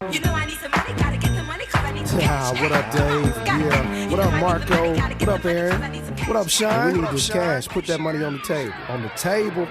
You know I need some money, gotta get the money, cause I need to get What up, Dave? Yeah. What up, Marco? What up, Aaron? What up, Sean? We need this cash. Put that money on the table. On the table.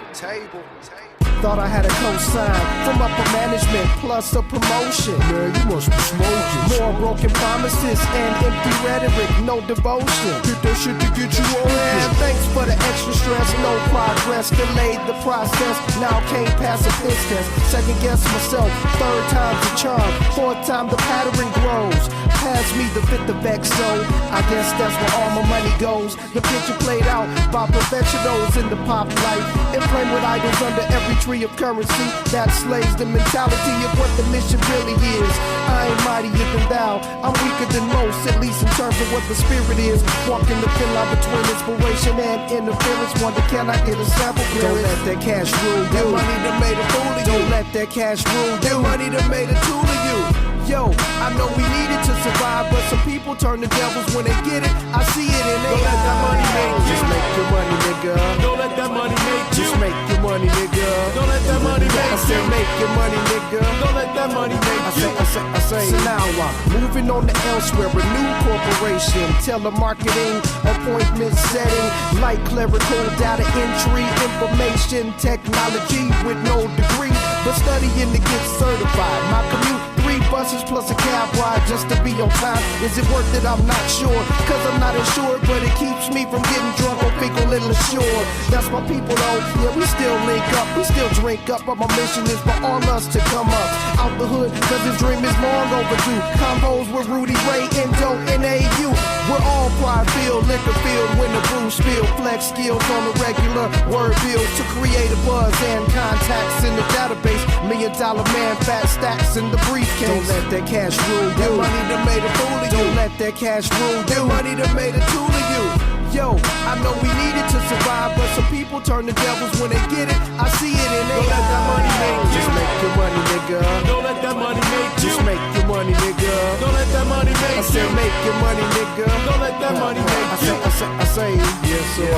Thought I had a cosign from upper management plus a promotion. Man, you must be smoking. More broken promises and empty rhetoric, no devotion. Get that shit to get you on. Man, thanks for the extra stress, no progress. Delayed the process, now can't pass a piss test. Second guess myself, third time's a charm. Fourth time the pattern grows. Pass me the fifth of X, so I guess that's where all my money goes. The picture played out by professionals in the pop life. Inflamed with idols under every tree of currency that slays the mentality of what the mission really is. I ain't mightier than thou, I'm weaker than most, at least in terms of what the spirit is. Walking the thin line between inspiration and interference. Wonder, can I get a sample clearance? Don't let that cash rule you. That money that made a fool of you. Don't let that cash rule you. That money that made a tool of you. Yo, I know we need it to survive, but some people turn to devils when they get it. I see it in their eyes. Don't let that money make you. Just make your money, nigga. Don't let that money make you. Just make your money, nigga. Don't let that money make you. I said make your money, nigga. Don't let that money make you. I say. So now I'm moving on to elsewhere, a new corporation, telemarketing, appointment setting, light clerical data entry, information technology with no degree, but studying to get certified. My commute, 3 buses plus a cab ride just to be on time. Is it worth it? I'm not sure, cause I'm not insured, but it keeps me from getting drunk on fecal and assured. That's my people though, yeah, we still link up, we still drink up, but my mission is for all us to come up out the hood, cause this dream is long overdue. Combos with Rudy Ray, Endo, and AU. We're all pride filled, liquor filled, when the brew spill. Flex skills on the regular, word bills to create a buzz and contacts in the database. $1 million man, fat stacks in the briefcase. Don't let that cash rule you. That money that made a fool of you. Don't let that cash rule you. That money that made a tool of you. Yo, I know we need it to survive, but some people turn to devils when they get it. I see it in their eyes. Don't let that money make you. Just make your money, nigga. Don't let that money make you. Just make your money, nigga. Don't let that money make you. I said make your money, nigga. Don't let that money make you. I say, yes, so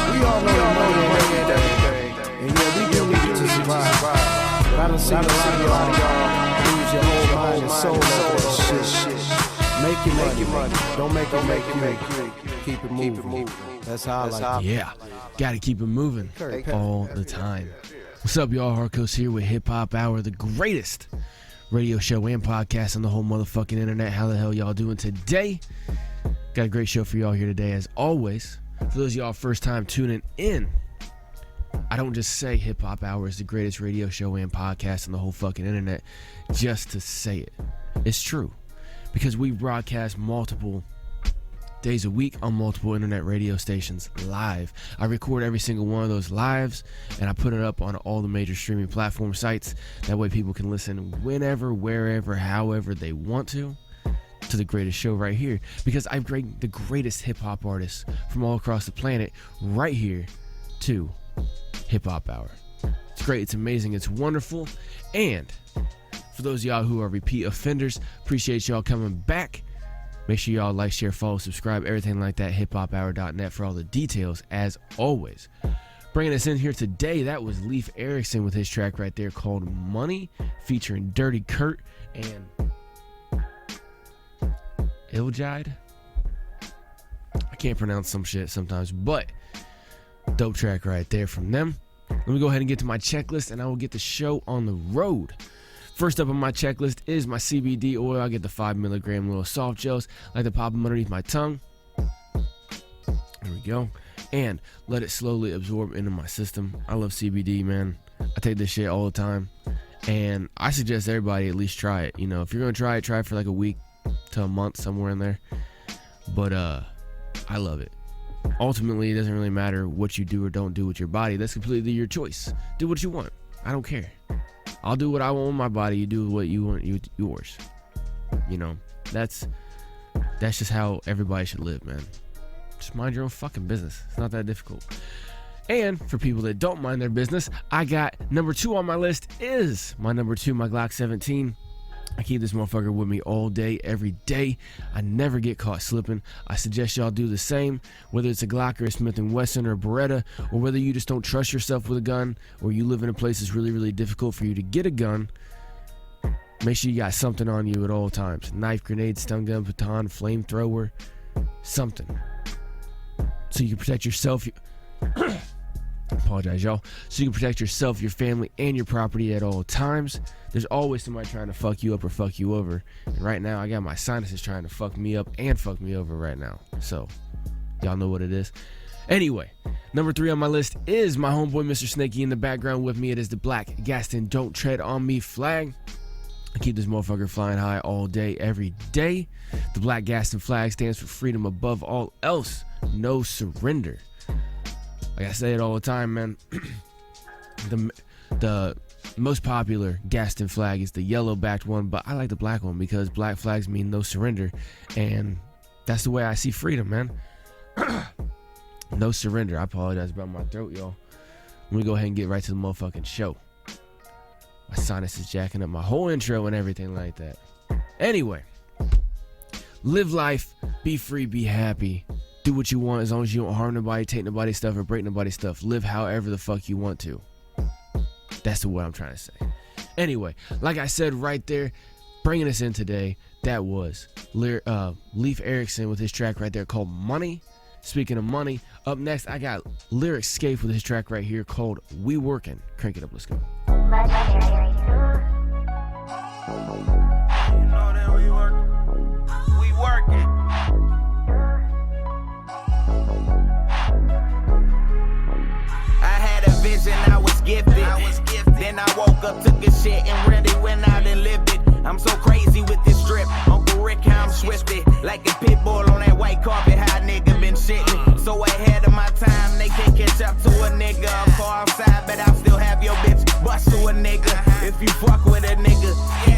we all know the money ain't everything. And yeah, we do need it to survive. But I done seen a lot of y'all lose your whole mind and soul over that shit. Make your money. Don't make you. Keep it moving. That's how I like it. Yeah, gotta keep it moving all the time. What's up, y'all? Harkos here with HipHop Hour, the greatest radio show and podcast on the whole motherfucking internet. How the hell y'all doing today? Got a great show for y'all here today, as always. For those of y'all first time tuning in, I don't just say HipHop Hour is the greatest radio show and podcast on the whole fucking internet just to say it. It's true, because we broadcast multiple days a week on multiple internet radio stations live. I record every single one of those lives and I put it up on all the major streaming platform sites. That way people can listen whenever, wherever, however they want to the greatest show right here, because I bring the greatest hip-hop artists from all across the planet right here to HipHop Hour. It's great, it's amazing, it's wonderful. And for those of y'all who are repeat offenders, appreciate y'all coming back. Make sure y'all like, share, follow, subscribe, everything like that. HipHopHour.net for all the details, as always. Bringing us in here today, that was Leaf Erikson with his track right there called Money, featuring Dirtee, Curt, and Ilajide. I can't pronounce some shit sometimes, but dope track right there from them. Let me go ahead and get to my checklist, and I will get the show on the road. First up on my checklist is my CBD oil. I get the 5 milligram little soft gels. I like to pop them underneath my tongue. There we go. And let it slowly absorb into my system. I love CBD, man. I take this shit all the time. And I suggest everybody at least try it. You know, if you're going to try it for like a week to a month, somewhere in there. But I love it. Ultimately, it doesn't really matter what you do or don't do with your body. That's completely your choice. Do what you want. I don't care. I'll do what I want with my body. You do what you want, yours. You know, that's just how everybody should live, man. Just mind your own fucking business. It's not that difficult. And for people that don't mind their business, I got number 2 on my list is my number 2, my Glock 17. I keep this motherfucker with me all day, every day. I never get caught slipping. I suggest y'all do the same, whether it's a Glock or a Smith & Wesson or a Beretta, or whether you just don't trust yourself with a gun, or you live in a place that's really, really difficult for you to get a gun. Make sure you got something on you at all times. Knife, grenade, stun gun, baton, flamethrower, something. So you can protect yourself. Apologize, y'all. So you can protect yourself, your family, and your property at all times. There's always somebody trying to fuck you up or fuck you over. And right now, I got my sinuses trying to fuck me up and fuck me over right now. So, y'all know what it is. Anyway, number 3 on my list is my homeboy Mr. Snaky. In the background with me, it is the Blac Gaston Don't Tread on Me flag. I keep this motherfucker flying high all day, every day. The Blac Gaston flag stands for freedom above all else. No surrender. Like I say it all the time, man. The most popular Gaston flag is the yellow-backed one, but I like the black one because black flags mean no surrender. And that's the way I see freedom, man. No surrender. I apologize about my throat, y'all. Let me go ahead and get right to the motherfucking show. My sinus is jacking up my whole intro and everything like that. Anyway, live life, be free, be happy. Do what you want as long as you don't harm nobody, take nobody's stuff, or break nobody's stuff. Live however the fuck you want to. That's the what I'm trying to say. Anyway, like I said right there, bringing us in today, that was Leif Erikson with his track right there called Money. Speaking of money, up next I got Lyrik Scaife with his track right here called We Workin. Crank it up, let's go. I was gifted. Then I woke up, took a shit, and really went out and lived it. I'm so crazy with this drip. Uncle Rick, how I'm swifted. Like a pit bull on that white carpet, how a nigga been shitting. So ahead of my time, they can't catch up to a nigga. I'm far outside, but I'll still have your bitch bust to a nigga. If you fuck with a nigga,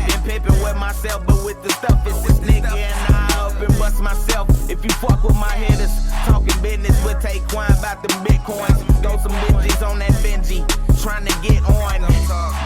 been pimping with myself, but with the stuff, it's this nigga. And I up and bust myself. If you fuck with my hitters, talking business with Taquan about the bitcoins. Throw some bitches on that Benji, trying to get on.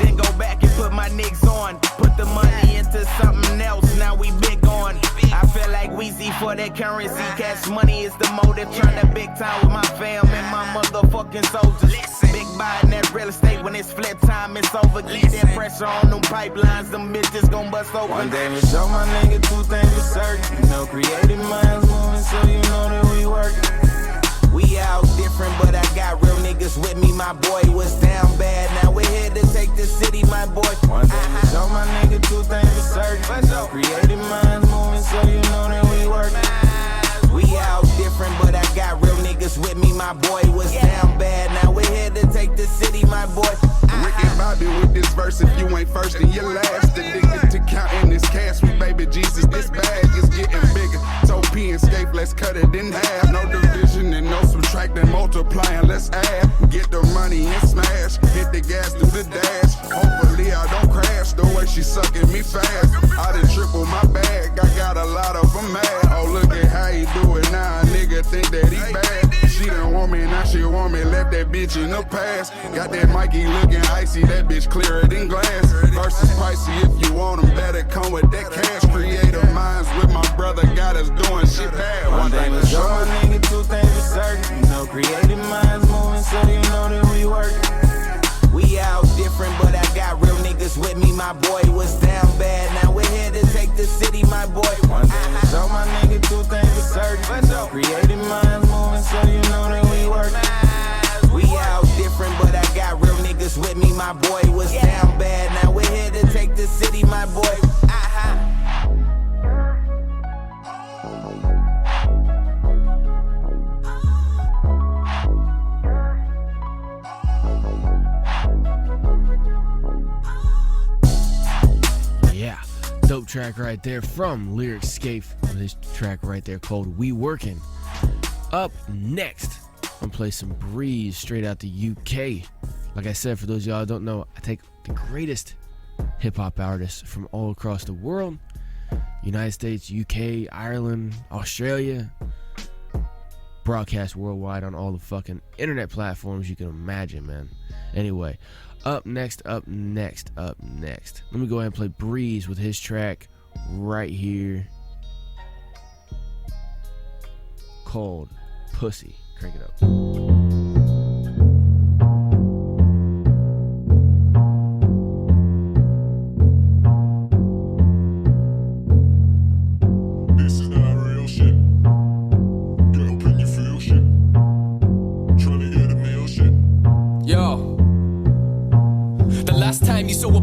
Then go back and put my niggas on. Put the money into something else, now we big on. I feel like Weezy for that currency. Cash money is the motive. Trying to big time with my fam and my motherfucking soldiers. Big buying that real estate when it's flip time, it's over. Get that pressure on them pipelines, them bitches gon' bust open. One day we show my nigga 2 things for certain. You know, creative minds moving, so you know that we working. We out different, but I got real niggas with me. My boy was down bad, now we're here to take the city, my boy. One day we show my nigga 2 things for certain. You know, creative minds moving, so you know that we working. We out different, but I got real niggas with me. My boy was down bad, now we're here to take the city, my boy. Rick and Bobby with this verse, if you ain't first, then you're last. Addicted to counting this cash, we baby Jesus, this bag is getting bigger. So P and Scaife, let's cut it in half. No division and no subtracting, multiplying, let's add. Get the money and smash, hit the gas, do the dash. Hopefully I don't crash, the way she sucking me fast. I done triple my bag, I got a lot of them mad. Oh, look at how he do it now, a nigga think that he bad. She done want me, now she want me, left that bitch in the past. Got that Mikey looking icy, that bitch clearer than glass. Versus pricey, if you want them, better come with that cash. Creative minds with my brother, got us doing shit bad. One day we show my nigga 2 things for certain. You know, creative minds moving, so you know that we working. We out different, but I got real niggas with me. My boy was down bad, now we're here to take the city, my boy. One day we show my nigga 2 things for certain. You know, creative minds moving, so you know that we working. We out different, but I got real niggas with me. My boy was down bad, now we're here to take the city, my boy. Yeah, dope track right there from Lyrik Scaife with his track right there called We Workin. Up next, I'm gonna play some Breeze straight out the UK. Like I said, for those of y'all who don't know, I take the greatest hip-hop artists from all across the world. United States, UK, Ireland, Australia. Broadcast worldwide on all the fucking internet platforms you can imagine, man. Anyway, up next. Let me go ahead and play Breeze with his track right here called Pussy. Crank it up.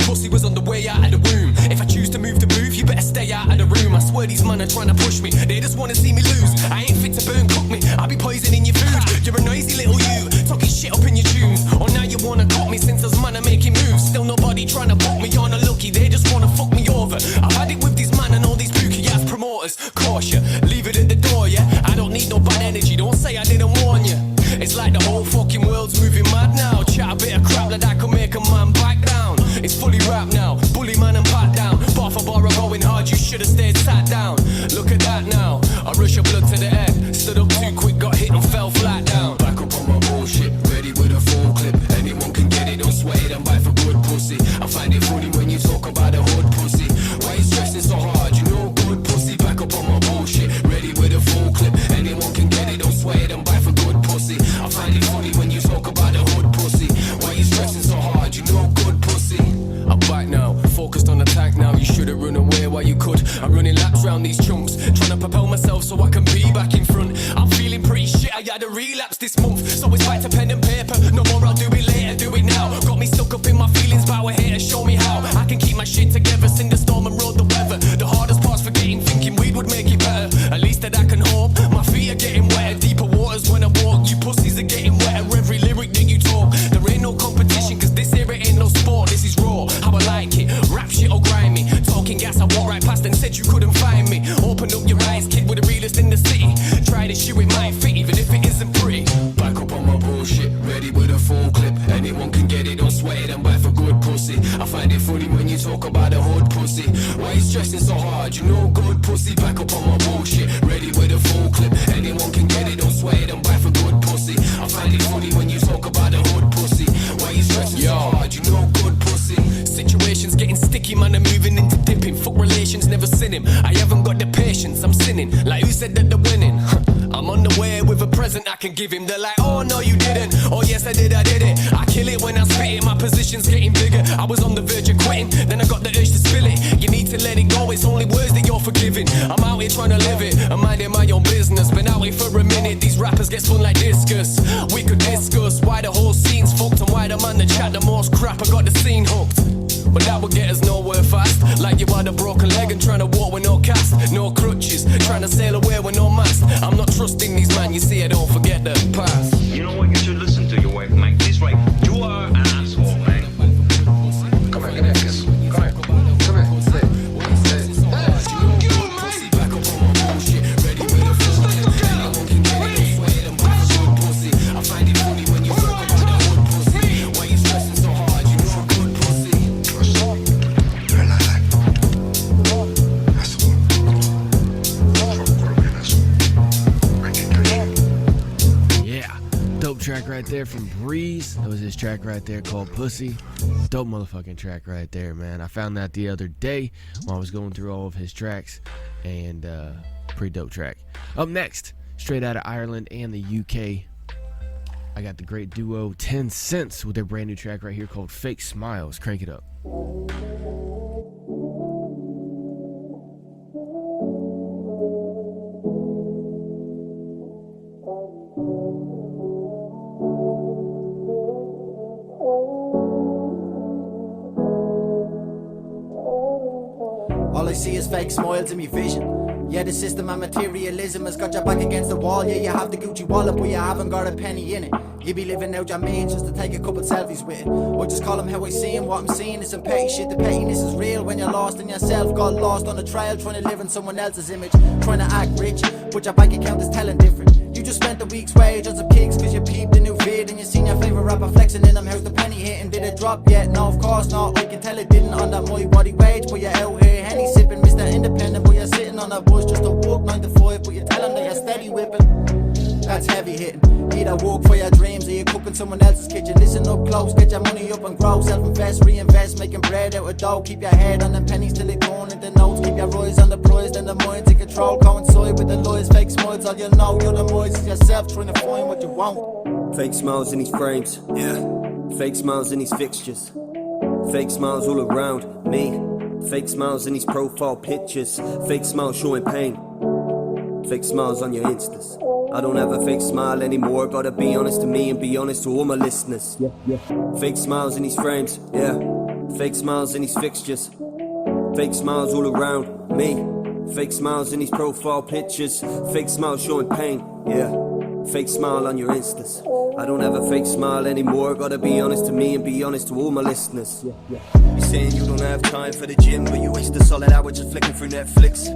pussy was on the way out of the womb. If I choose to move the booth, you better stay out of the room. I swear these men are trying to push me, they just wanna see me lose. I ain't fit to burn, cook me, I'll be poisoning your food. You're a noisy little you, talking shit up in your tunes. Or now you wanna cut me since those men are making moves. Still nobody trying to put me on a lucky, they just wanna fuck me over. I've had it with these man and all these bookie ass promoters. Caution, leave it at the door, yeah. I don't need no bad energy, don't say I didn't warn you. It's like the whole fucking world's moving mad now. Chat a bit of crap like that could make a man back down. It's fully rap now, bully man and pat down. Bar for bar going hard, you should've stayed sat down. Look at that now, I rush your blood to the head. Stood up too quick, got hit and fell flat down. Back up on my bullshit, ready with a full clip. Anyone can get it, don't sway it and buy for good pussy. I find it funny when you talk about a hood pussy. Why you stressing so hard, you know good pussy. Back up on my bullshit, ready with a full clip. Anyone can get it, don't sway it and buy for good pussy. I find it funny when you talk about a hood pussy. Why you stressing so hard, you know good pussy. I'm back now, focused on attack now. You should've run away while you could. I'm running laps round these chumps, trying to propel myself so I can be back in front. I'm feeling pretty shit, I had a relapse this month. So it's back to pen and paper, no more I'll do it later, do it now. Got me stuck up in my feelings, bow a hater, show me how I can keep my shit together, sing the storm and road the weather. The hardest part's forgetting, thinking weed would make it better. At least that I can hope, my feet are getting wetter. Deeper waters when I walk, you pussies are getting wetter. Every lyric that you talk, there ain't no competition, cause this here it ain't no sport. This is raw, how I like it, rap shit or grimy. Talking gas, I walked right past and said you couldn't find me. Open up your eyes, kid, with the realest in the city. Try this shit, it might fit, even if it isn't pretty. Back up on my bullshit, ready with a full clip. Anyone can get it, don't sweat it and buy for good pussy. I find it funny when you talk about a hood pussy. Why you stressing so hard, you know good pussy. Back up on my bullshit, ready with a full clip. Anyone can get it, don't sweat it and buy for good pussy. I find it funny when you talk about a hood pussy. Why you stressing so hard, you know good pussy. Situations getting sticky, man, I'm moving into dipping. Fuck relations, never seen him. I haven't got the patience, I'm sinning. Like who said that they're winning? I'm on the way with a present I can give him. They're like, oh no you didn't. Oh yes I did it. I kill it when I spit it, my position's getting bigger. I was on the verge of quitting, then I got the urge to spill it. You need to let it go, it's only words that you're forgiving. I'm out here trying to live it, I'm minding my own business. Been out here for a minute, these rappers get spun like discus. We could discuss why the whole scene's fucked and why the man that chat the most crap. I got the scene hooked, but that would get us nowhere fast. Like you had a broken leg and trying to walk with no cast, no crutches, trying to sail away with no mast. I'm not trusting these man, you see I don't forget the past. You know what, you should listen to your wife, man. This right, you are an asshole, man. Come here, get this. Come here. Sit. Fuck you, man. Back up on my bullshit, ready with a full clip. Anyone can get it, don't sweat and buy for good pussy. I find it funny when you talk about the hood pussy. Why you stressing so hard, you know good pussy. Dope track right there from Breeze. That was his track right there called Pussy. Dope motherfucking track right there, man. I found that the other day while I was going through all of his tracks, and pretty dope track. Up next, straight out of Ireland and the UK, I got the great duo TenSence with their brand new track right here called Fake Smiles. Crank it up. All I see is fake smiles in me vision. Yeah, the system and materialism has got your back against the wall. Yeah, you have the Gucci wallet, but you haven't got a penny in it. You be living out your means just to take a couple selfies with it. Or just call them how I see him, what I'm seeing is some petty shit. The pettiness is real when you're lost in yourself. Got lost on the trail, trying to live in someone else's image. Trying to act rich, but your bank account is telling different. You just spent a week's wage on some kicks cause you peeped the new vid. And you seen your favourite rapper flexing in them. How's the penny hitting? Did it drop yet? No, of course not. I can tell it didn't on that my body wage. But you're out here Henny sipping, Mr. Independent. But you're sitting on a bus just to walk 9 to 5. But you tell them that you're steady whipping. That's heavy hitting. Either walk for your dreams or you're cooking someone else's kitchen. Listen up close, get your money up and grow. Self-invest, reinvest, making bread out of dough. Keep your head on them pennies till it gone into notes. Keep your eyes on the prize, then the mind's in control. Coincide with the lies, fake smiles, all you know. You're the noise is yourself trying to find what you want. Fake smiles in these frames, yeah. Fake smiles in these fixtures. Fake smiles all around me. Fake smiles in these profile pictures. Fake smiles showing pain. Fake smiles on your instas. I don't have a fake smile anymore. Gotta be honest to me and be honest to all my listeners. Fake smiles in these frames, yeah. Fake smiles in these fixtures. Fake smiles all around me. Fake smiles in these profile pictures. Fake smiles showing pain, yeah. Fake smile on your instas. I don't have a fake smile anymore. Gotta be honest to me and be honest to all my listeners. You're saying you don't have time for the gym, but you waste a solid hour just flicking through Netflix.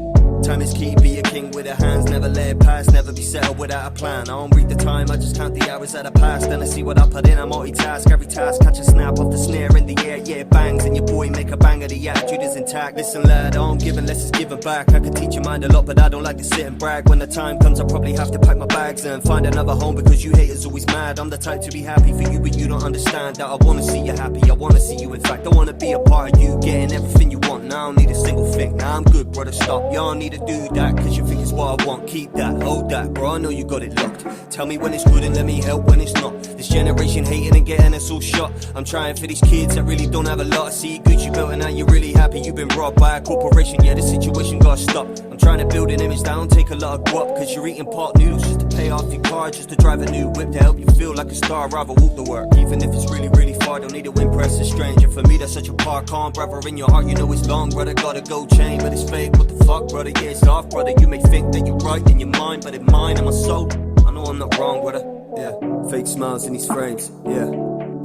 Time is key, be a king with your hands. Never let it pass, never be settled without a plan. I don't read the time, I just count the hours that have passed. Then I see what I put in, I multitask. Every task, catch a snap off the snare in the air. Yeah, it bangs, and your boy make a banger. The attitude is intact. Listen lad, I don't give unless it's given back. I can teach your mind a lot, but I don't like to sit and brag. When the time comes, I probably have to pack my bags and find another home, because you haters always mad. I'm the type to be happy for you, but you don't understand that I wanna see you happy, I wanna see you in fact. I wanna be a part of you, getting everything you want. Now I don't need a single thing, now I'm good brother, stop. You don't need to do that, cause you think it's what I want. Keep that, hold that, bro, I know you got it locked. Tell me when it's good and let me help when it's not. This generation hating and getting us all shot. I'm trying for these kids that really don't have a lot. I see Gucci belt and now you're really happy. You've been robbed by a corporation, yeah, the situation gotta stop. I'm trying to build an image that don't take a lot of guap, cause you're eating pot noodles just to pay off your car, just to drive a new whip to help you feel like a star. Rather walk the work, even if it's really, really far. Don't need to impress a stranger. For me, that's such a part. Calm, brother, in your heart, you know it's long, brother. Got a gold chain, but it's fake. What the fuck, brother? Yeah, it's off, brother. You may think that you're right in your mind, but in mine and my soul, I know I'm not wrong, brother. Yeah, fake smiles in these frames. Yeah,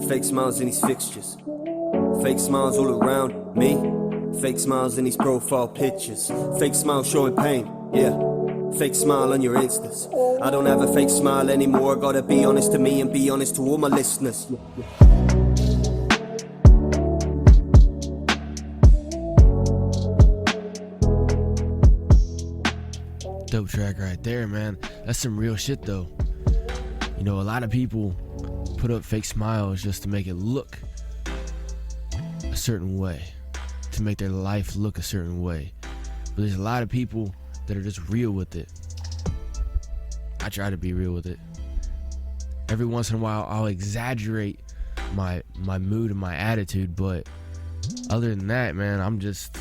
fake smiles in these fixtures. Fake smiles all around me. Fake smiles in these profile pictures. Fake smiles showing pain. Yeah. Fake smile on your instas. I don't have a fake smile anymore. Gotta be honest to me and be honest to all my listeners. Dope track right there, man. That's some real shit though. You know, a lot of people put up fake smiles just to make it look a certain way, to make their life look a certain way. But there's a lot of people that are just real with it. I try to be real with it. Every once in a while I'll exaggerate my mood and my attitude, but other than that, man, I'm just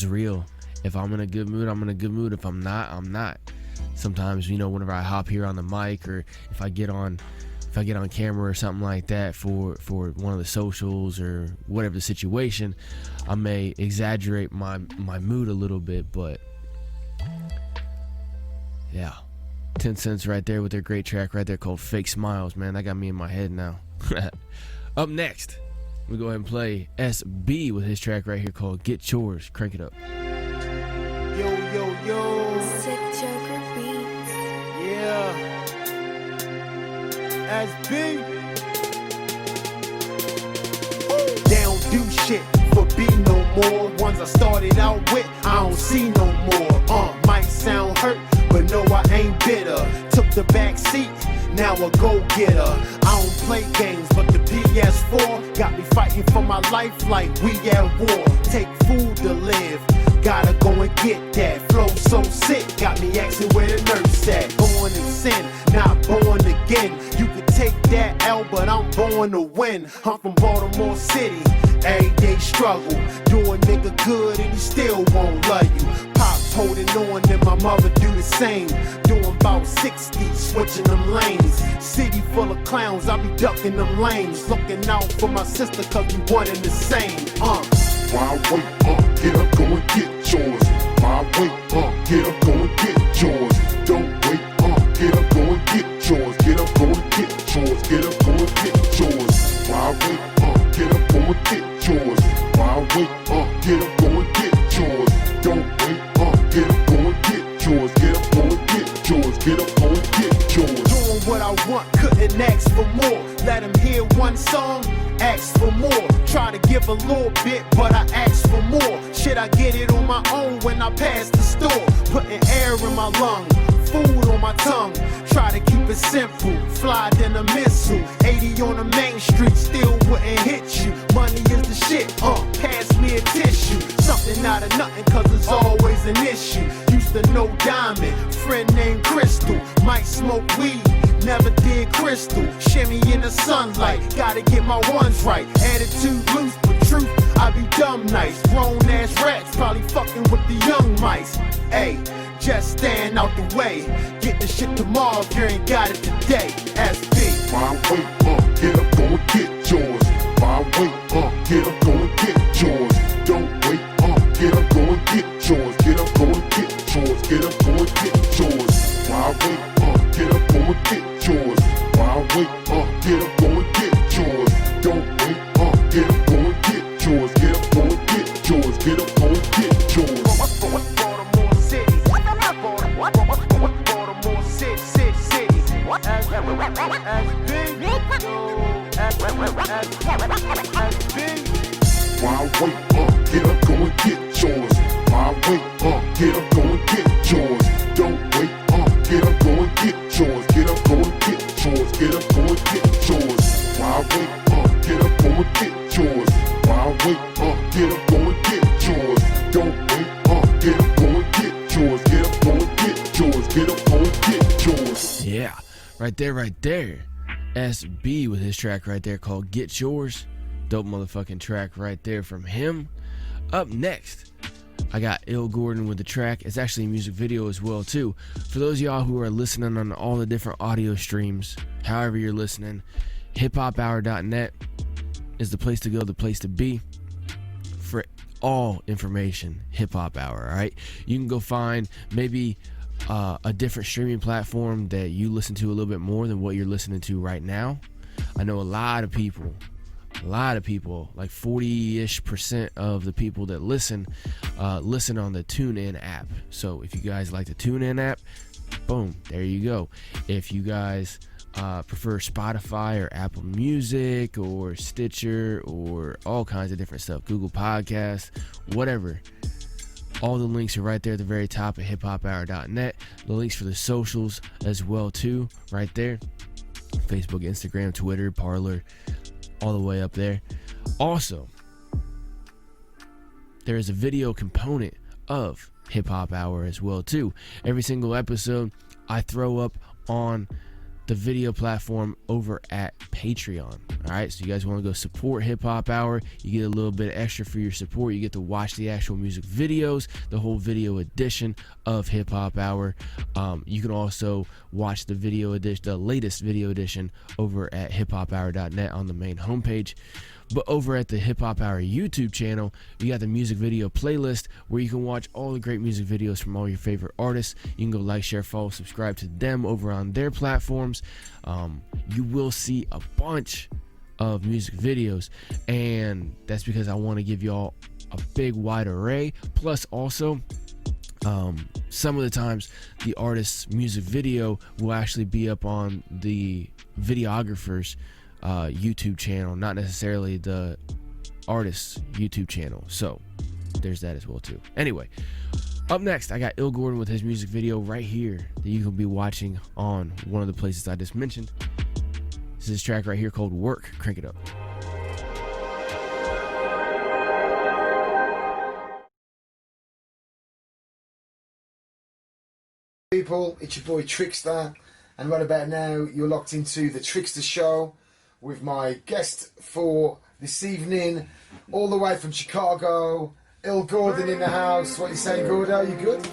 real. If I'm in a good mood, I'm in a good mood. If I'm not, I'm not. Sometimes, you know, whenever I hop here on the mic, or if I get on camera or something like that for one of the socials or whatever the situation, I may exaggerate my mood a little bit, but yeah. TenSence right there with their great track right there called Fake Smiles, man. That got me in my head now. Up next, we go ahead and play S.B. with his track right here called Get CHOURS. Crank it up. Yo, yo, yo. Sick Joker beats. Yeah. S.B. They don't do shit for B no more. Ones I started out with, I don't see no more. Might sound hurt, but no, I ain't bitter. Took the back seat, now a go-getter. I don't play games, but the PS4 got me fighting for my life like we at war. Take food to live, gotta go and get that. Flow so sick, got me asking where the nurse at. Born in sin, not born again. You could take that L, but I'm born to win. I'm from Baltimore City, everyday struggle. Do a nigga good and he still won't love you. Pops holding on and my mother do the same. Doing about 60, switching them lanes. City full of clowns, I be ducking them lanes. Looking out for my sister cause we one and the same. Why wait up, get up, go and get yours. Why wait up, get up, go and get yours. Don't wait up, get up, go and get yours. Get up, go and get yours. Get up, go and get yours. Why wait up, get up, go and get yours. Why wait up, get up, go and get yours. Don't wait up, get up, go and get yours. Get up, go and get yours. Get up, go and get yours. Doing what I want, couldn't ask for more. Let him hear one song, ask for more. Try to give a little bit, but I ask for more. Shit, I get it on my own when I pass the store. Putting air in my lung, food on my tongue. Try to keep it simple, fly than a missile. 80 on the main street, still wouldn't hit you. Money is the shit, pass me a tissue. Something out of nothing, cause it's always an issue. Used to know Diamond, friend named Crystal. Might smoke weed, never did crystal. Shimmy in the sunlight, gotta get my ones right. Attitude loose, but truth, I be dumb nice. Grown ass rats, probably fucking with the young mice. Ayy, just stand out the way. Get the shit tomorrow if you ain't got it today. S.B. Why wait up, get up, go and get yours. Why wait way, get up, go and get yours. My way, get up, go and get yours. Don't wait, get up, go and get yours. Get up, go and get yours. Get up, go and get yours. My way, get up, go and get yours. My way, get up, go and get yours. Don't wait, get up, go and get yours. Get up, go and get yours. Get up, go and get yours. Yeah, right there. SB with his track right there called Get Yours. Dope motherfucking track right there from him. Up next, I got Ill Gordon with the track. It's actually a music video as well too. For those of y'all who are listening on all the different audio streams, however you're listening, hiphophour.net is the place to go, the place to be for all information. Hip Hop Hour, all right? You can go find maybe a different streaming platform that you listen to a little bit more than what you're listening to right now. I know a lot of people, like 40-ish% of the people that listen on the TuneIn app. So if you guys like the TuneIn app, boom, there you go. If you guys prefer Spotify or Apple Music or Stitcher or all kinds of different stuff, Google Podcasts, whatever, all the links are right there at the very top at hiphophour.net. The links for the socials as well too, right there. Facebook, Instagram, Twitter, Parler, all the way up there. Also, there is a video component of Hip Hop Hour as well too. Every single episode I throw up on the video platform over at Patreon. Alright, so you guys want to go support Hip Hop Hour, you get a little bit extra for your support. You get to watch the actual music videos, the whole video edition of Hip Hop Hour. You can also watch the video edition, the latest video edition, over at hiphophour.net on the main homepage. But over at the Hip Hop Hour YouTube channel, you got the music video playlist where you can watch all the great music videos from all your favorite artists. You can go like, share, follow, subscribe to them over on their platforms. You will see a bunch of music videos, and that's because I want to give y'all a big wide array. Plus also, some of the times the artist's music video will actually be up on the videographer's YouTube channel, not necessarily the artist's YouTube channel. So there's that as well too. Anyway, up next I got Ill Gordon with his music video right here that you can be watching on one of the places I just mentioned. This is his track right here called Work. Crank it up. People, it's your boy Trickster, and right about now you're locked into the Trickster Show with my guest for this evening, all the way from Chicago, Ill Gordon in the house. What you saying, Gordo? You good?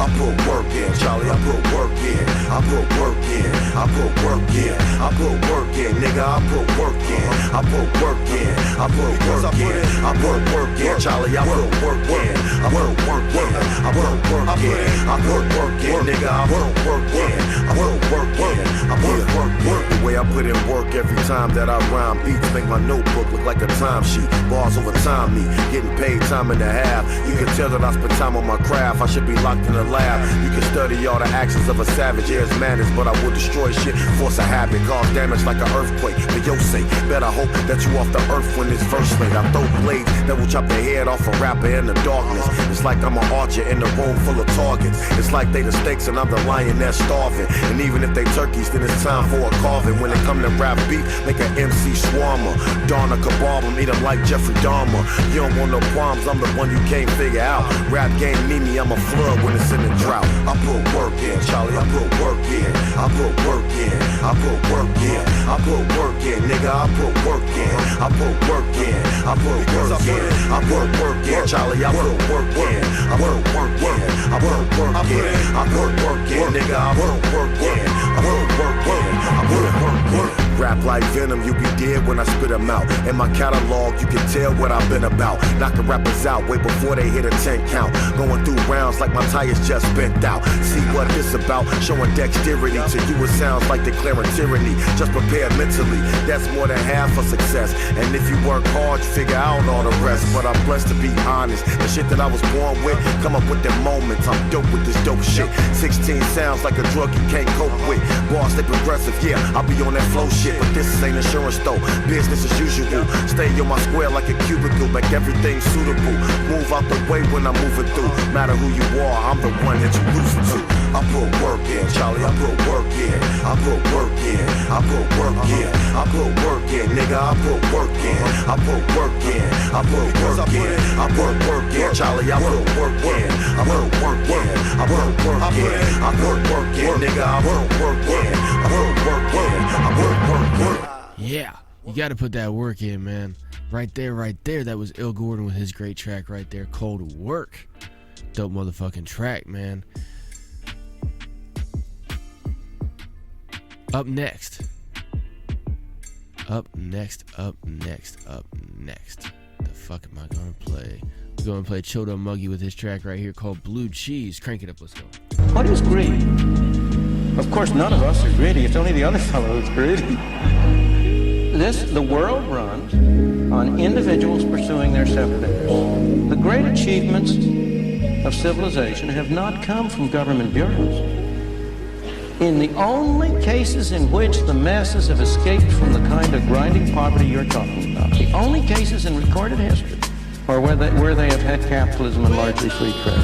I put work in, Charlie, I put work in. I put work in, I put work in. I put work in, nigga, I put work in. I put work in, I put work in. I put work in, Charlie, I put work in. I put work in, I put work in. I put work in, nigga, I put work in. I put work in, I put work in. The way I put in work every time that I rhyme beats make my notebook look like a timesheet. Bars over time me, getting paid time and a half. You can tell that I spend time on my craft. I should be locked in a lab. You can study all the actions of a savage, yeah, it's manners, but I will destroy shit, force a habit, cause damage like an earthquake. For your sake, better hope that you off the earth when this verse laid. I throw blades that will chop the head off a rapper in the darkness. It's like I'm an archer in a room full of targets. It's like they the stakes and I'm the lion that's starving. And even if they turkeys, then it's time for a carving. When it come to rap beef, make an MC swarmer. Dawn a kebab them, eat them like Jeffrey Dahmer. You don't want no problems, I'm the one you can't figure out. Rap game need me, I'm a flood when it's in the drought. I put work in, Charlie, I put work in. I put work in, I put work in. I put work in, nigga, I put work in. I put work in, I put work in. I put work in, Charlie, I put work in. I put work in, I put work in. I put work in, nigga, I put work in. I put work in, I put work in. Rap like venom, you be dead when I spit them out. In my catalog, you can tell what I've been about. Knocking rappers out way before they hit a 10 count. Going through rounds like my tires just bent out. See what this about, showing dexterity. To you it sounds like declaring tyranny. Just prepare mentally, that's more than half a success. And if you work hard, you figure out all the rest. But I'm blessed to be honest, the shit that I was born with, come up with the moments. I'm dope with this dope shit. 16 sounds like a drug you can't cope with. Bars stay progressive, yeah, I'll be on that flow shit. shit, but this ain't insurance though. Business as usual. Stay on my square like a cubicle, make everything suitable. Move out the way when I'm moving through. Matter who you are, I'm the one that you losing to. I put work in, Charlie, I put work in. I put work in, I put work in. I put work in, nigga, I put work in. I put work in, I put work in. I put work in, Charlie, I put work in. I put work in, I put work in. I put work in, nigga, I put work in. I put work in, I put work in. Yeah, you gotta put that work in, man. Right there, that was Il Gordon with his great track right there, Cold Work. Dope motherfucking track, man. Up next. The fuck am I gonna play? We're gonna play Chilldoh Muggy with his track right here called Blue Cheese. Crank it up, let's go. What is greed? Of course, none of us are greedy. It's only the other fellow who's greedy. The world runs on individuals pursuing their separate interests. The great achievements of civilization have not come from government bureaus. In the only cases in which the masses have escaped from the kind of grinding poverty you're talking about, the only cases in recorded history are where they have had capitalism and largely free trade.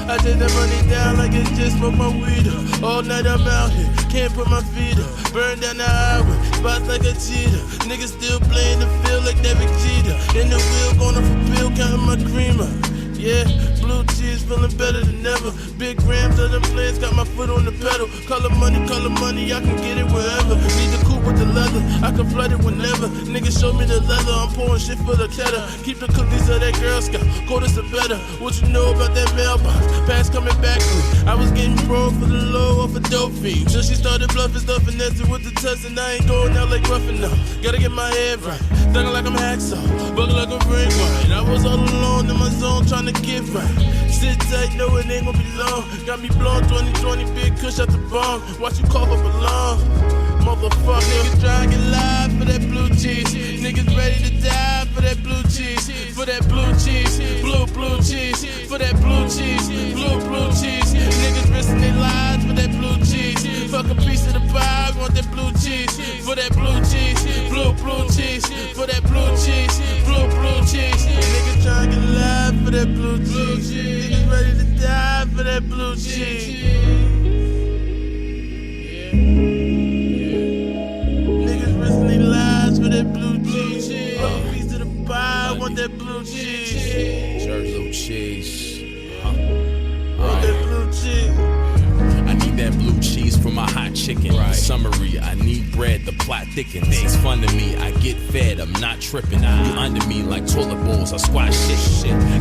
I take that money down like it's just for my weed. All night I'm out here, can't put my feet up. Burn down the highway, spots like a cheetah. Niggas still playing the field like Derek Jeter. In the wheel, going off a bill, counting my creamer. Yeah, blue cheese, feeling better than ever. Big grams of them plans, got my foot on the pedal. Color money, I can get it wherever. Need the coupe with the leather, I can flood it whenever. Niggas show me the leather, I'm pouring shit for the cheddar. Keep the cookies of that Girl Scout, coldest or better. What you know about that mailbox? Pass coming back to me. I was getting pro for the low off a dope fiend. Till she started bluffing, stuff finessing with the test, and I ain't going out like Ruffin' now. Gotta get my head right, thugging like I'm Hacksaw, bugging like a ring right. I was all alone in my zone trying to get right. Sit tight, know it ain't gonna be long. Got me blowing 2020, big kush out the bomb. Watch you cough up a lung. Motherfucker, niggas trying to get live for that blue cheese. Niggas ready to die for that blue cheese. For that blue cheese, blue cheese. For that blue cheese, blue cheese. Niggas risking their lives for that blue cheese. Fuck a piece of the pie, want that blue cheese. For that blue cheese, blue cheese. For that blue cheese, blue cheese. Niggas trying to get live for that blue cheese. Niggas ready to die for that blue cheese. For that blue cheese, fuck a piece of the pie, I want that blue cheese. Church blue cheese. Want that blue cheese. I need that blue cheese for my hot chicken. Right. Summary, I need bread, the plot thickens. It's fun to me, I get fed, I'm not tripping. You under me like toilet bowls, I squash shit.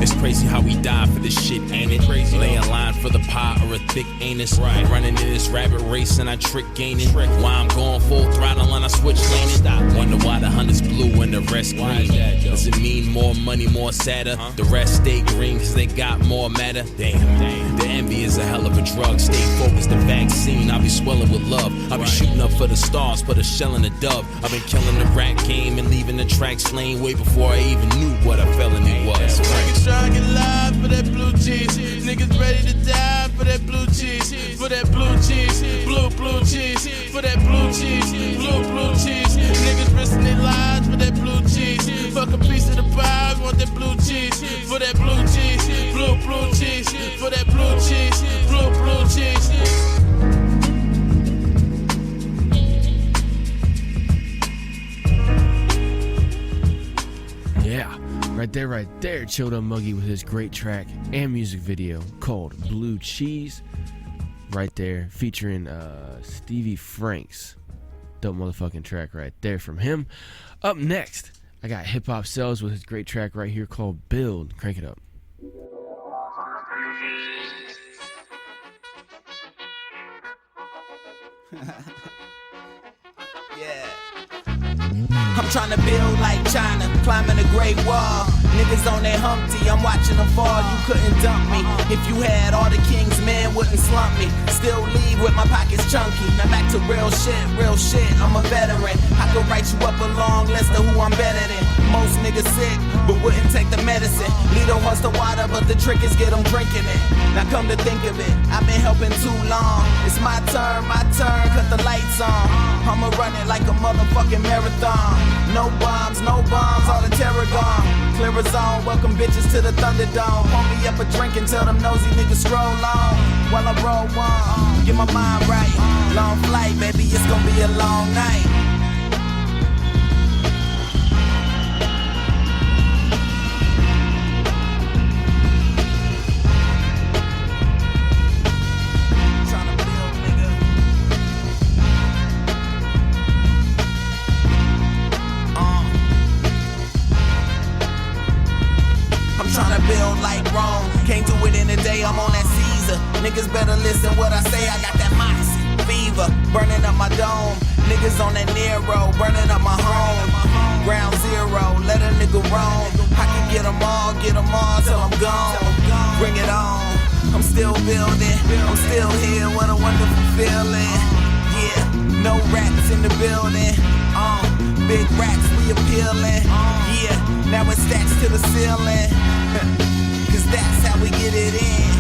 It's crazy how we die for this shit, ain't it? Crazy. Lay in line for the pie or a thick anus. Right. Running in this rabbit race and I trick gaining. Why I'm going full throttle and I switch laning. Stop. Wonder why the hunters blue and the rest green. Does it mean more money, more sadder? The rest stay green cause they got more matter. Damn. The envy is a hell of a drug. Stay focused, the vaccine. I'll be swelling with love. I'll be shooting up for the stars, put a shell in the dove. I've been killing the rat game and leaving the tracks lane way before I even knew what a felony was. Niggas trying to get live for that blue cheese. Niggas ready to die for that blue cheese. For that blue cheese, blue cheese. For that blue cheese, blue cheese. Niggas risking their lives for that blue cheese. Fuck a piece of the pie, want that blue cheese. For that blue cheese, blue cheese. For that blue cheese, blue cheese. Yeah, right there, Chilldoh Muggy with his great track and music video called Blue Cheese. Right there, featuring Stevie Frank's dope motherfucking track right there from him. Up next, I got HipHop Cells with his great track right here called Build. Crank it up. Yeah. I'm trying to build like China, climbing the Great Wall. Niggas on that Humpty, I'm watching them fall. You couldn't dump me. If you had all the king's men, wouldn't slump me. Still leave with my pockets chunky. Now back to real shit, I'm a veteran. I could write you up a long list of who I'm better than. Most niggas sick, but wouldn't take the medicine. Lido wants the water, but the trick is get them drinking it. Now come to think of it, I've been helping too long. It's my turn, cut the lights on. I'ma run it like a motherfucking marathon. No bombs, all the terror gone. Clear a zone, welcome bitches to the Thunderdome. Pour me up a drink and tell them nosy niggas stroll on. While I roll one, get my mind right. Long flight, baby, it's gonna be a long night. Tryna build like Rome. Can't do it in a day, I'm on that Caesar. Niggas better listen what I say, I got that moxie fever. Burning up my dome. Niggas on that Nero, burning up my home. Ground zero, let a nigga roam. I can get them all till I'm gone. Bring it on, I'm still building. I'm still here, what a wonderful feeling. Yeah, no rats in the building. Big racks, we appealing. Yeah, now it stacks to the ceiling. Cause that's how we get it in.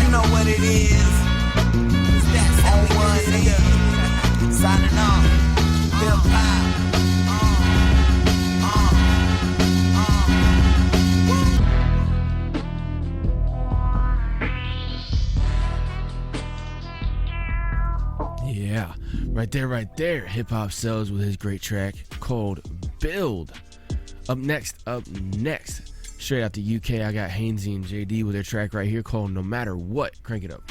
You know what it is. Cause that's how we get it in. Signing off. Hip-Hop. Yeah, right there. Hip-Hop sells with his great track called Build. Up next, straight out the UK, I got Haynesy and JD with their track right here called No Matter What. Crank it up.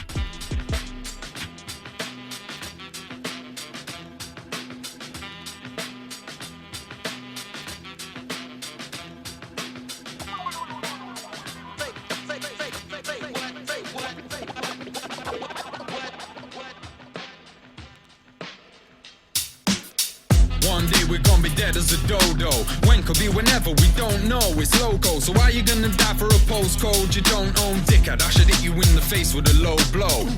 One day we're gonna be dead as a dodo. When could be whenever, we don't know. It's loco. So why you gonna die for a postcode you don't own, dickhead? I should hit you in the face with a low blow.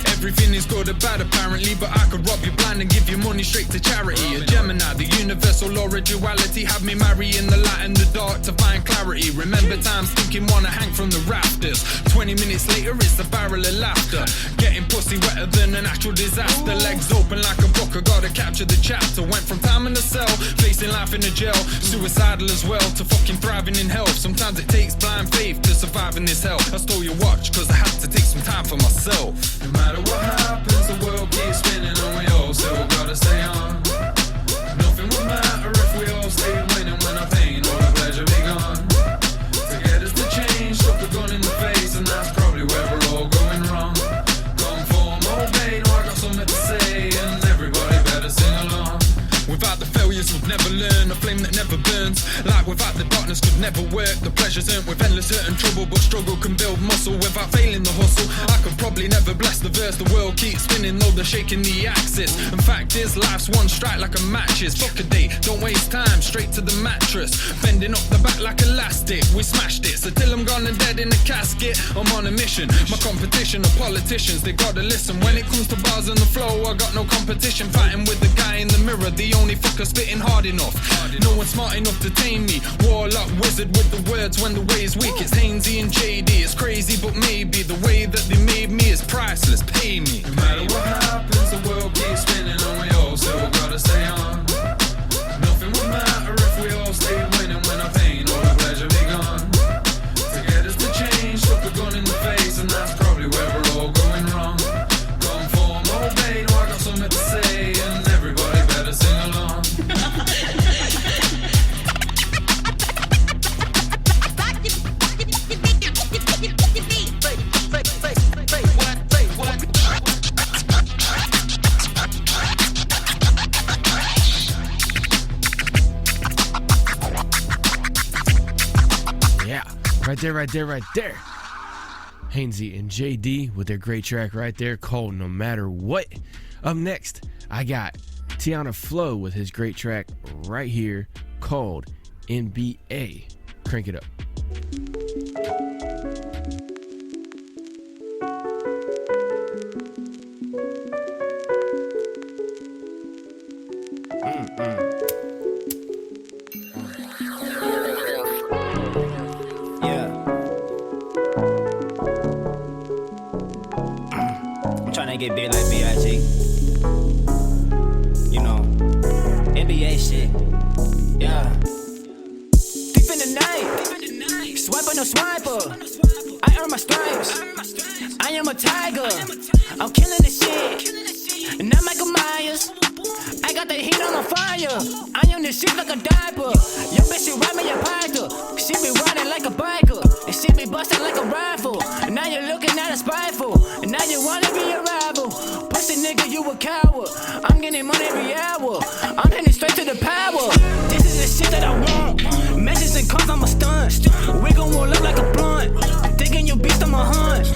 Everything is good or bad apparently, but I could rob you blind and give you money straight to charity. A Gemini, the universal law of duality, have me marrying the light and the dark to find clarity. Remember times thinking wanna hang from the rafters. 20 minutes later it's a barrel of laughter. Getting pussy wetter than a natural disaster. Legs open like a book, I gotta capture the chapter. Went from time in the cell, facing life in a jail, suicidal as well, to fucking thriving in health. Sometimes it takes blind faith to survive in this hell. I stole your watch cause I had to take some time for myself. No matter what happens, the world keeps spinning and we all still gotta stay on. Nothing would matter if we all stayed winning when our pain or the pleasure be gone. To get us to change, stuck a gun in the face, and that's probably where we're all going wrong. Conform, obey, no I got something to say, and everybody better sing along. Without the failures we'd never learn, a flame that never burns. Like without the darkness could never work. The pleasures earned with endless hurt and trouble, but struggle can build muscle. Without failing the hustle, I could probably never bless the verse. The world keeps spinning though they're shaking the axis. And fact is, life's one strike like a match is. Fuck a day, don't waste time, straight to the mattress. Bending up the back like elastic, we smashed it. So till I'm gone and dead in a casket, I'm on a mission. My competition are politicians, they gotta listen. When it comes to bars and the flow, I got no competition. Fighting with the guy in the mirror, the only fucker spitting hard enough. No one's smart enough to tame me. Warlock wizard with the words when the way is weak. It's Haynesy and JD, it's crazy but maybe the way that they made me is priceless. Pay me. No matter what happens, the world keeps spinning and we all still gotta stay on. Nothing would matter if we all stayed winning when our pain or our pleasure be gone. To get us to change, stuck a gun in the face, and that's probably where we're all going wrong. Conform, obey, no I got something to say, and everybody better sing along. Right there. Haynesy and JD with their great track right there called No Matter What. Up next, I got Tiano Flow with his great track right here called NBA. Crank it up. get big like B.I.G. You know, NBA shit. Yeah. Deep in the night, swiper no swiper. I earn my stripes. I am a tiger. I'm killing this shit. And I'm Michael Myers. I got the heat on fire. I am this shit like a diaper. Yo bitch, she ride me a python. She be riding like a biker. And she be busting like a rifle. And now you're looking at a spiteful. And now you wanna be a rival. Pussy nigga, you a coward. I'm getting money every hour. I'm heading straight to the power. This is the shit that I want. Messages and calls, I'm a stunt. We gon' roll up like a blunt. Thinking you beast, I'm a hunt.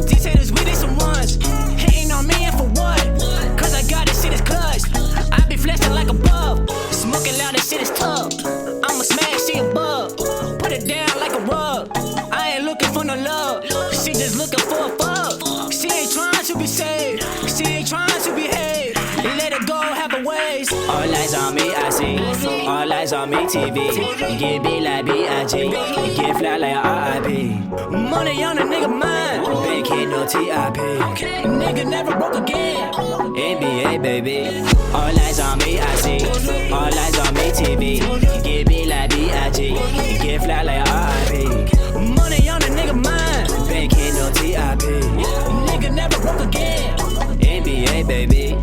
These haters, we need some ones. Hating on me and for what? Cause I got this shit is clutch. I be flexing like a bub. Smoking loud, this shit is tough. I'ma smash, she a bug. Put it down like a rug. I ain't looking for no love. She just looking for a fuck. She ain't trying to be saved. She ain't trying to behave. Let it go, have a ways. All eyes on me, I see. All eyes on me, TV. Get big like B.I.G. Get fly like R.I.P. Money on a nigga mind. Bank hit no T.I.P. Nigga never broke again. NBA, baby. All eyes on me, I see. All eyes on me, TV. Get big like B.I.G. Get fly like R.I.P. Money on a nigga mind. Bank hit no T.I.P. Nigga never broke again. NBA, baby.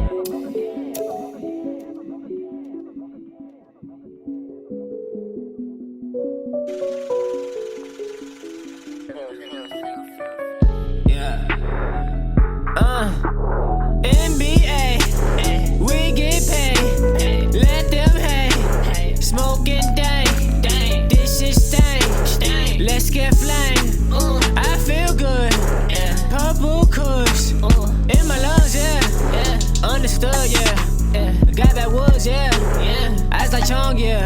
NBA, we get paid. Let them hate. Smoking dang. This is stain. Let's get flame. I feel good. Purple kush in my lungs, yeah. Understood, yeah. Got that woods, yeah. Eyes like Chong, yeah.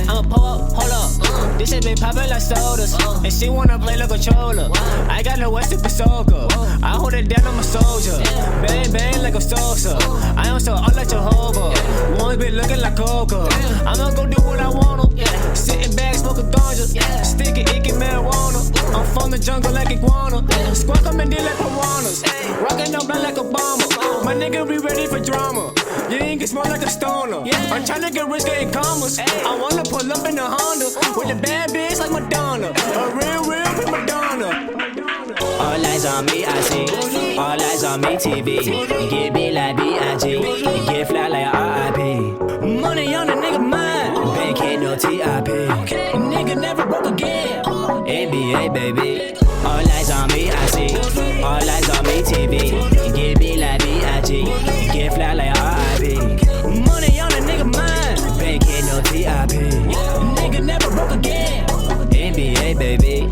I'ma pull up, hold up. This shit been poppin' like sodas. And she wanna play like a controller. I got no West Super Soaker. I hold it down, I'm a soldier. Bang, bang like a salsa. I am so all like Jehovah. One's been looking like Coca. I'ma go do what I wanna. Sitting back, smoking ganja. Sticky, icky marijuana. I'm from the jungle like iguana. Squawk them and deal like piranhas. Rockin' no blind like Obama. My nigga be ready for drama. You ain't get smart like a stoner. I'm tryna get rich, getting commas. I wanna pull up in a Honda with a bad bitch like Madonna. A real with Madonna. All eyes on me, I see. All eyes on me, TV. Get big like B.I.G. Get fly like R.I.P. Money on a nigga mind. Bank hit no T.I.P. Nigga never broke again. NBA, baby. All eyes on me, I see. All eyes on me, TV. Get big like B.I.G. Get fly like R.I.P. Money on a nigga mind. Bank hit no T.I.P. Nigga never broke again. NBA, baby.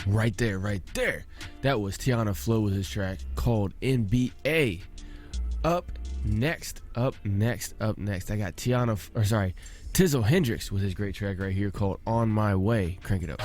Right there. That was Tiano Flow with his track called NBA. Up next, I got Tizzle Hendrix with his great track right here called On My Way. Crank it up.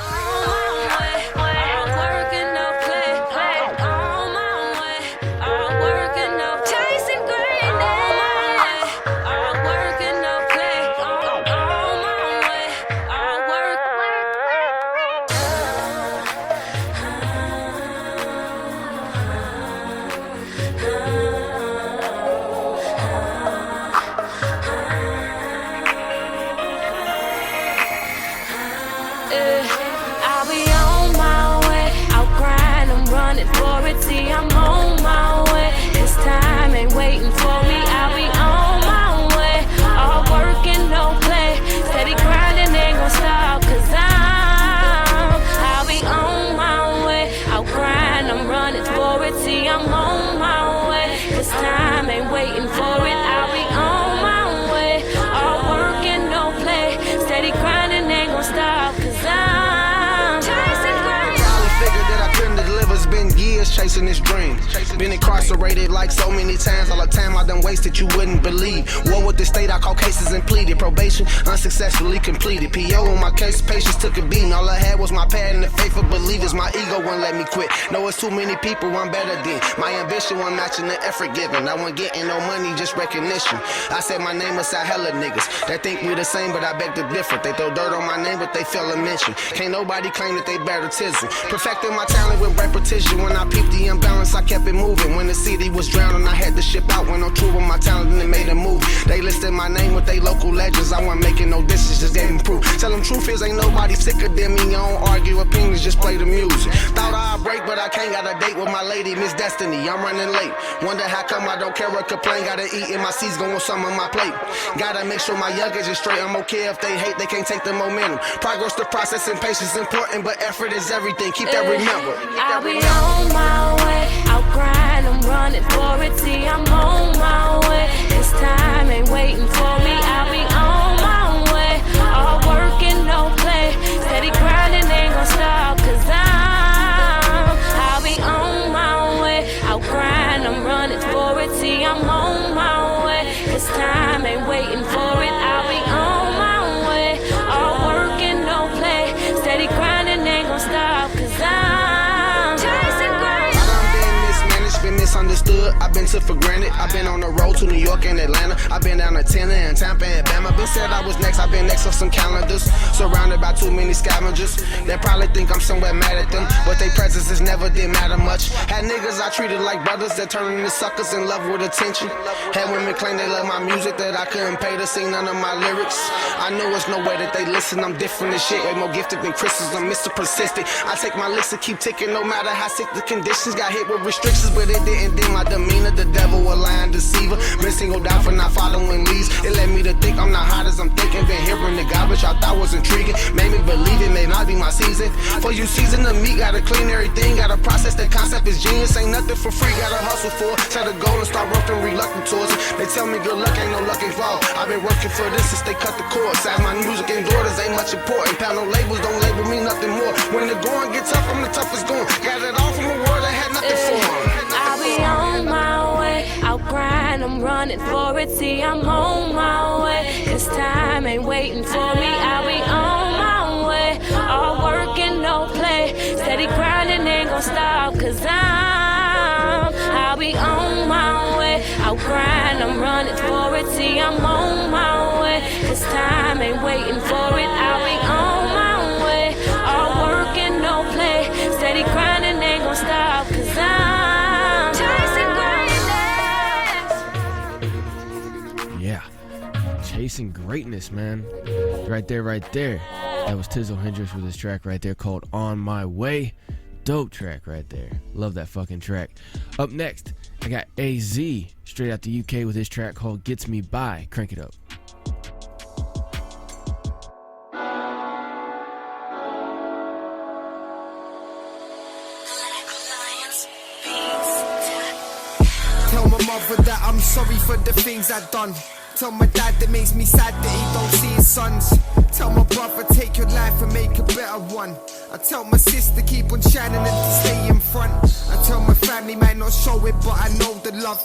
just chasing this dream. Been incarcerated like so many times. All the time I done wasted, you wouldn't believe. War with the state, I called cases and pleaded. Probation unsuccessfully completed. PO on my case, patience took a beating. All I had was my pad and the faith of believers. My ego wouldn't let me quit. No, it's too many people, I'm better than. My ambition wasn't matching the effort given. I wasn't getting no money, just recognition. I said my name aside hella niggas that think we the same, but I beg to differ. They throw dirt on my name, but they fail to mention. Can't nobody claim that they better Tizzle. Perfecting my talent with repetition. When I peeped the imbalance, I kept it moving. When the city was drowning, I had to ship out. When I'm true with my talent, and they made a move. They listed my name with they local legends. I wasn't making no dishes, just gave them proof. Tell them truth is ain't nobody sicker than me. I don't argue opinions, just play the music. Thought I'd break, but I can't. Got a date with my lady, Miss Destiny. I'm running late. Wonder how come I don't care or complain. Gotta eat and my seeds going some on my plate. Gotta make sure my youngins is straight. I'm okay if they hate, they can't take the momentum. Progress, the process, and patience important, but effort is everything. Keep that remember. I'll be on my way. I'll grind, I'm running for it. See, I'm on my way. This time ain't waiting for me. I'll be on my way. All work and no play. Steady grinding, ain't gon' stop. Cause I'll be on my way. I'll grind, I'm running for it. See, I'm on my way. This time ain't waiting for it. I'll be on my way. All work and no play. Steady grinding, ain't gon' stop. Cause I'm chasing greatness. I done been mismanaged, been misunderstood. I've been took for granted. I've been on the road to New York and Atlanta. I've been down to Tena and Tampa and Bama. Been said I was next. I've been next on some calendars. Surrounded by too many scavengers. They probably think I'm somewhere mad at them, but their presence has never did matter much. Had niggas I treated like brothers that turned into suckers in love with attention. Had women claim they love my music, that I couldn't pay to sing none of my lyrics. I know it's no way that they listen. I'm different as shit. Way more gifted than crystals. I'm Mr. Persistent. I take my licks and keep ticking no matter how sick the conditions. Got hit with restrictions, but it didn't dim my demeanor. The devil a lying deceiver. Been singled out for not following leads. It led me to think I'm not hot as I'm thinking. Been hearing the garbage I thought was intriguing. Made me believe it may not be my season. For you season the meat, gotta clean everything. Gotta process the concept is genius. Ain't nothing for free, gotta hustle for it. Set a goal and start working reluctant towards it. They tell me good luck, ain't no luck involved. I've been working for this since they cut the cords. As my music and daughters ain't much important. Pound no labels, don't label me nothing more. When the going get tough, I'm the toughest going. Got it all from a world that had nothing for me. I'll be on my way. I'll grind, I'm running for it. See, I'm on my way. Cause time ain't waiting for me. I'll be on my way. All work and no play. Steady grinding, ain't gon' stop. Cause I'll be on my way. I'll grind, I'm running for it. See, I'm on my way. Cause time ain't waiting for it. I'll be on my way. All work and no play. Steady grinding, ain't gon' stop. Cause I'm chasing greatness. Yeah. Chasing greatness, man. Right there, right there. That was Tizzle Hendrix with his track right there called On My Way. Dope track right there. Love that fucking track. Up next, I got A-ZEE straight out the UK with his track called Gets Me By. Crank it up. Tell my mother that I'm sorry for the things I've done. Tell my dad that makes me sad that he don't see his sons. Tell my brother take your life and make a better one. I tell my sister keep on shining and to stay in front. I tell my family might not show it but I know the love.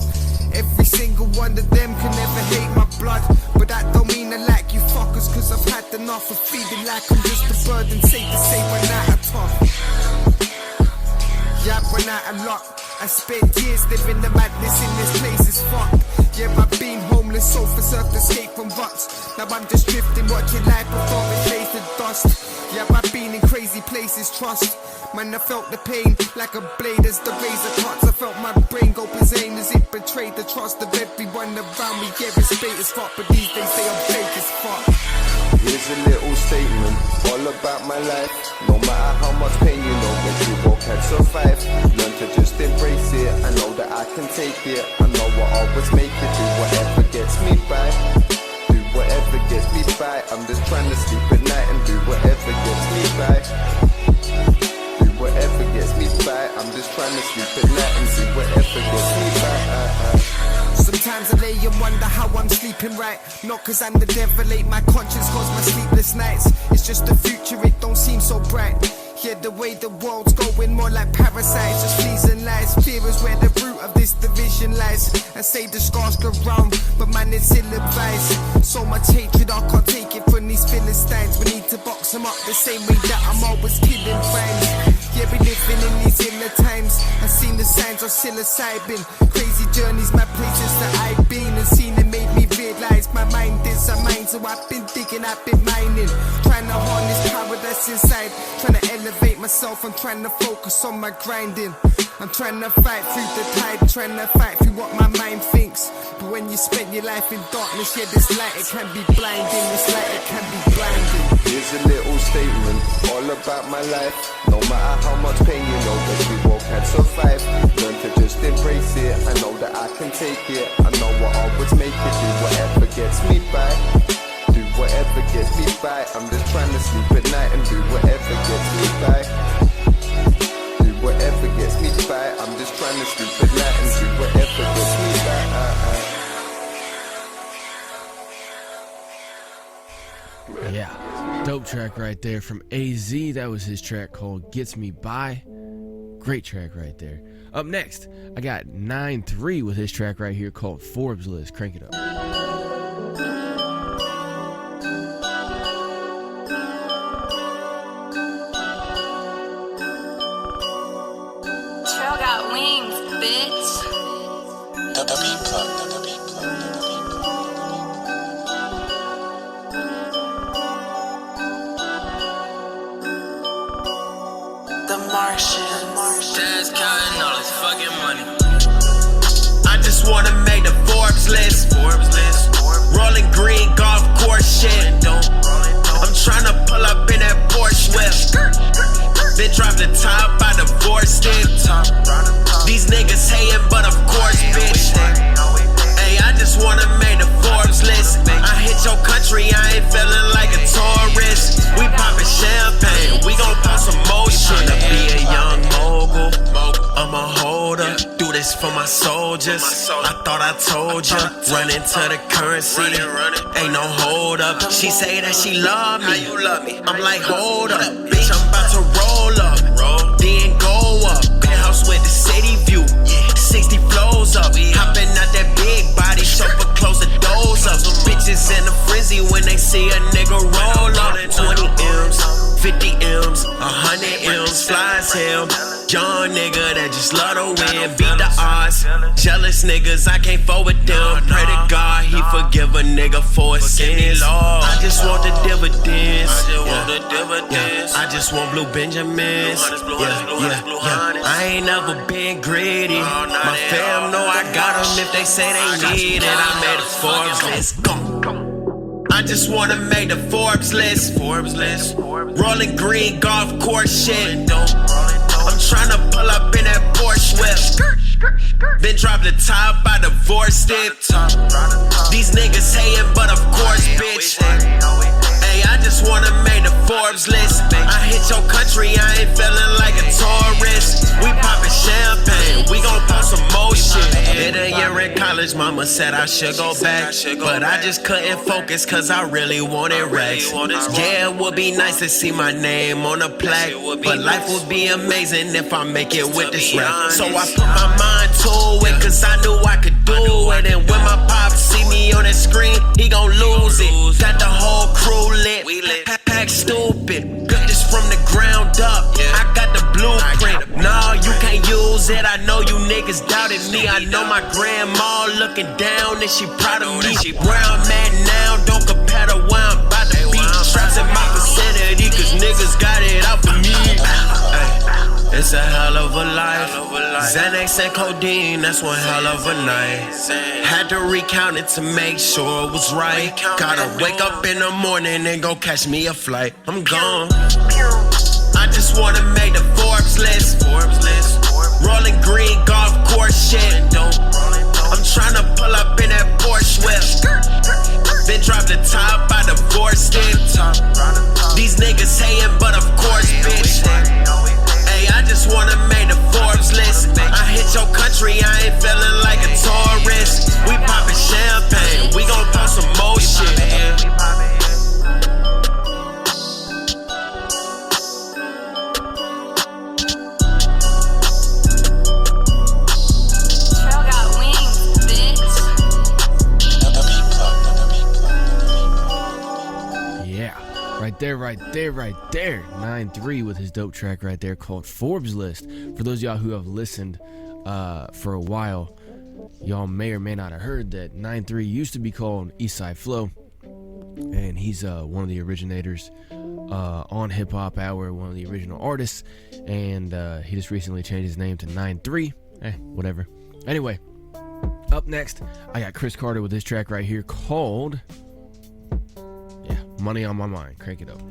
Every single one of them can never hate my blood. But that don't mean I like you fuckers, cause I've had enough of feeling like I'm just a burden. Safe to say when I tough. Yeah, I've run out of luck. I spent years living the madness in this place is fucked. Yeah, I've been homeless, sofa surfed, escape from ruts. Now I'm just drifting, watching life before it lays to dust. Yeah, I've been in crazy places, trust. Man, I felt the pain like a blade as the razor cuts. I felt my brain go berserk as it betrayed the trust of everyone around me. Yeah, it's fake as fuck, but these days say I'm fake as fuck. Here's a little statement, all about my life. No matter how much pain you know, that you walk and survive. Learn to just embrace it, I know that I can take it. I know I'll always make it, do whatever gets me by. Do whatever gets me by, I'm just trying to sleep at night and do whatever gets me by. Do whatever gets me by, I'm just trying to sleep at night and do whatever gets me by. Sometimes I lay and wonder how I'm sleeping right. Not cause I'm the devil, ain't my conscience cause my sleepless nights. It's just the future, it don't seem so bright. Yeah, the way the world's going more like parasites, just fleas and lies. is where the root of this division lies. I say the scars go round, but man, it's ill advised. So much hatred, I can't take it from these Philistines. We need to box them up the same way that I'm always killing rhymes. Yeah, we living in these iller times. I've seen the signs of psilocybin. Crazy journeys, my places that I've been and seen it made me realize my mind is a mind. So I've been digging, I've been mining, trying to harness power that's inside, trying to elevate myself. I'm trying to focus on my grinding. I'm trying to fight through the tide, trying to fight through what my mind thinks. But when you spend your life in darkness, yeah, this light, it can be blinding. This light, it can be blinding. Here's a little statement, all about my life. No matter how much pain, you know that we both had survived. Learn to just embrace it, I know that I can take it. I know what always make it, do whatever gets me by. Do whatever gets me by. I'm just trying to sleep at night and do whatever gets me by. Do whatever gets me by. I'm just trying to sleep at night and do whatever gets me by. Yeah, dope track right there from A-ZEE. That was his track called Gets Me By. Great track right there. Up next, I got 9-3 with his track right here called Forbes List. Crank it up. Got wings, bitch. The beat plug. The Martian. Dad's counting all his fucking money. I just wanna make the Forbes list. Rolling green golf course shit. I'm tryna pull up in that Porsche whip. Then drop the top, I divorced it. These niggas hating, but of course, bitch. Hey, I just wanna make the Forbes list. I hit your country, I ain't feeling like a tourist. We poppin' champagne, we gon' pop some more shit. To be a young mogul, I'm a holder. Do this for my soldiers. I thought I told ya. Run into the currency, ain't no hold up. She say that she love me. I'm like, hold up, bitch, I'm about to roll up, then go up. Penthouse with the city view, 60 flows up. Hopping out that big body, chauffeur close the doors up. Bitches in a frenzy when they see a nigga roll up. 20 M's, 50 M's, 100 M's, fly as hell. Young nigga that just love to win, beat the odds. Jealous niggas, I can't forward them. Pray to God, he forgive a nigga for his sins. I just want the dividends. I just want blue Benjamins. I ain't never been greedy. My fam know I got them if they say they need it. I made a Forbes list. I just wanna make the Forbes list. Rolling green golf course shit. I'm tryna pull up in that Porsche whip. Then drop the top, I divorced it. These niggas hating, but of course, bitch. Hey, I just wanna make the Forbes list. I hit your country, I ain't feeling like a tourist. We poppin' champagne, we gon' pop some more shit. Did a year in college, mama said I should go back, but I just couldn't focus cause I really wanted racks. Yeah, it would be nice to see my name on a plaque, but life would be amazing if I make it with this rap. So I put my mind to it cause I knew I could do it. And when my pop see me on that screen, he gon' lose it. Got the whole crew lit, pack stupid. Built this from the ground up, I got the blueprint. No, you can't use it, I know you niggas doubted me. I know my grandma looking down and she proud of me. Where I'm at now, don't compare to where I'm about to be. Straps in my vicinity cause niggas got it out for me. It's a hell of a life. Xanax and codeine, that's one hell of a night. Had to recount it to make sure it was right. Gotta wake up in the morning and go catch me a flight. I'm gone. I just wanna make the Forbes list. Rolling green golf course shit. I'm tryna pull up in that Porsche whip. Then drop the top, I divorced it. These niggas hating, but of course, bitch. I just wanna make the Forbes list. I hit your country, I ain't feeling like a tourist. We poppin' champagne, we gon' pop some more shit. there. 9-3 with his dope track right there called Forbes List. For those of y'all who have listened for a while, y'all may or may not have heard that 9-3 used to be called Eastside Flow, and he's one of the originators on HipHop Hour, one of the original artists, and he just recently changed his name to 9-3. Whatever. Anyway, up next, I got Chris Carter with his track right here called Money on My Mind. Crank it up.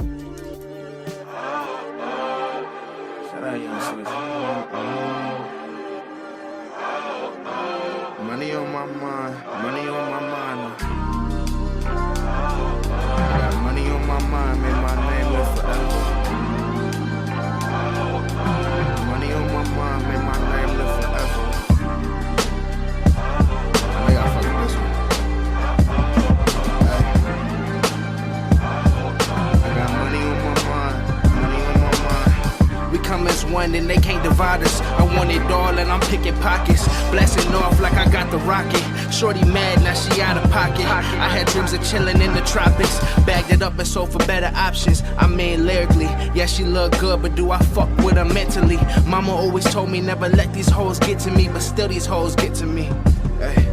Money on my mind, money on my mind. I got money on my mind, make my name live forever. Money on my mind, make my name live forever. I know y'all fucking this one. I got money on my mind, money on my mind. We come as one and they can't divide us. I want it all and I'm picking pockets. Blasting off like I got the rocket. Shorty mad, now she out of pocket. I had dreams of chilling in the tropics. Bagged it up and sold for better options. I mean lyrically, yeah she look good, but do I fuck with her mentally? Mama always told me never let these hoes get to me, but still these hoes get to me. Hey.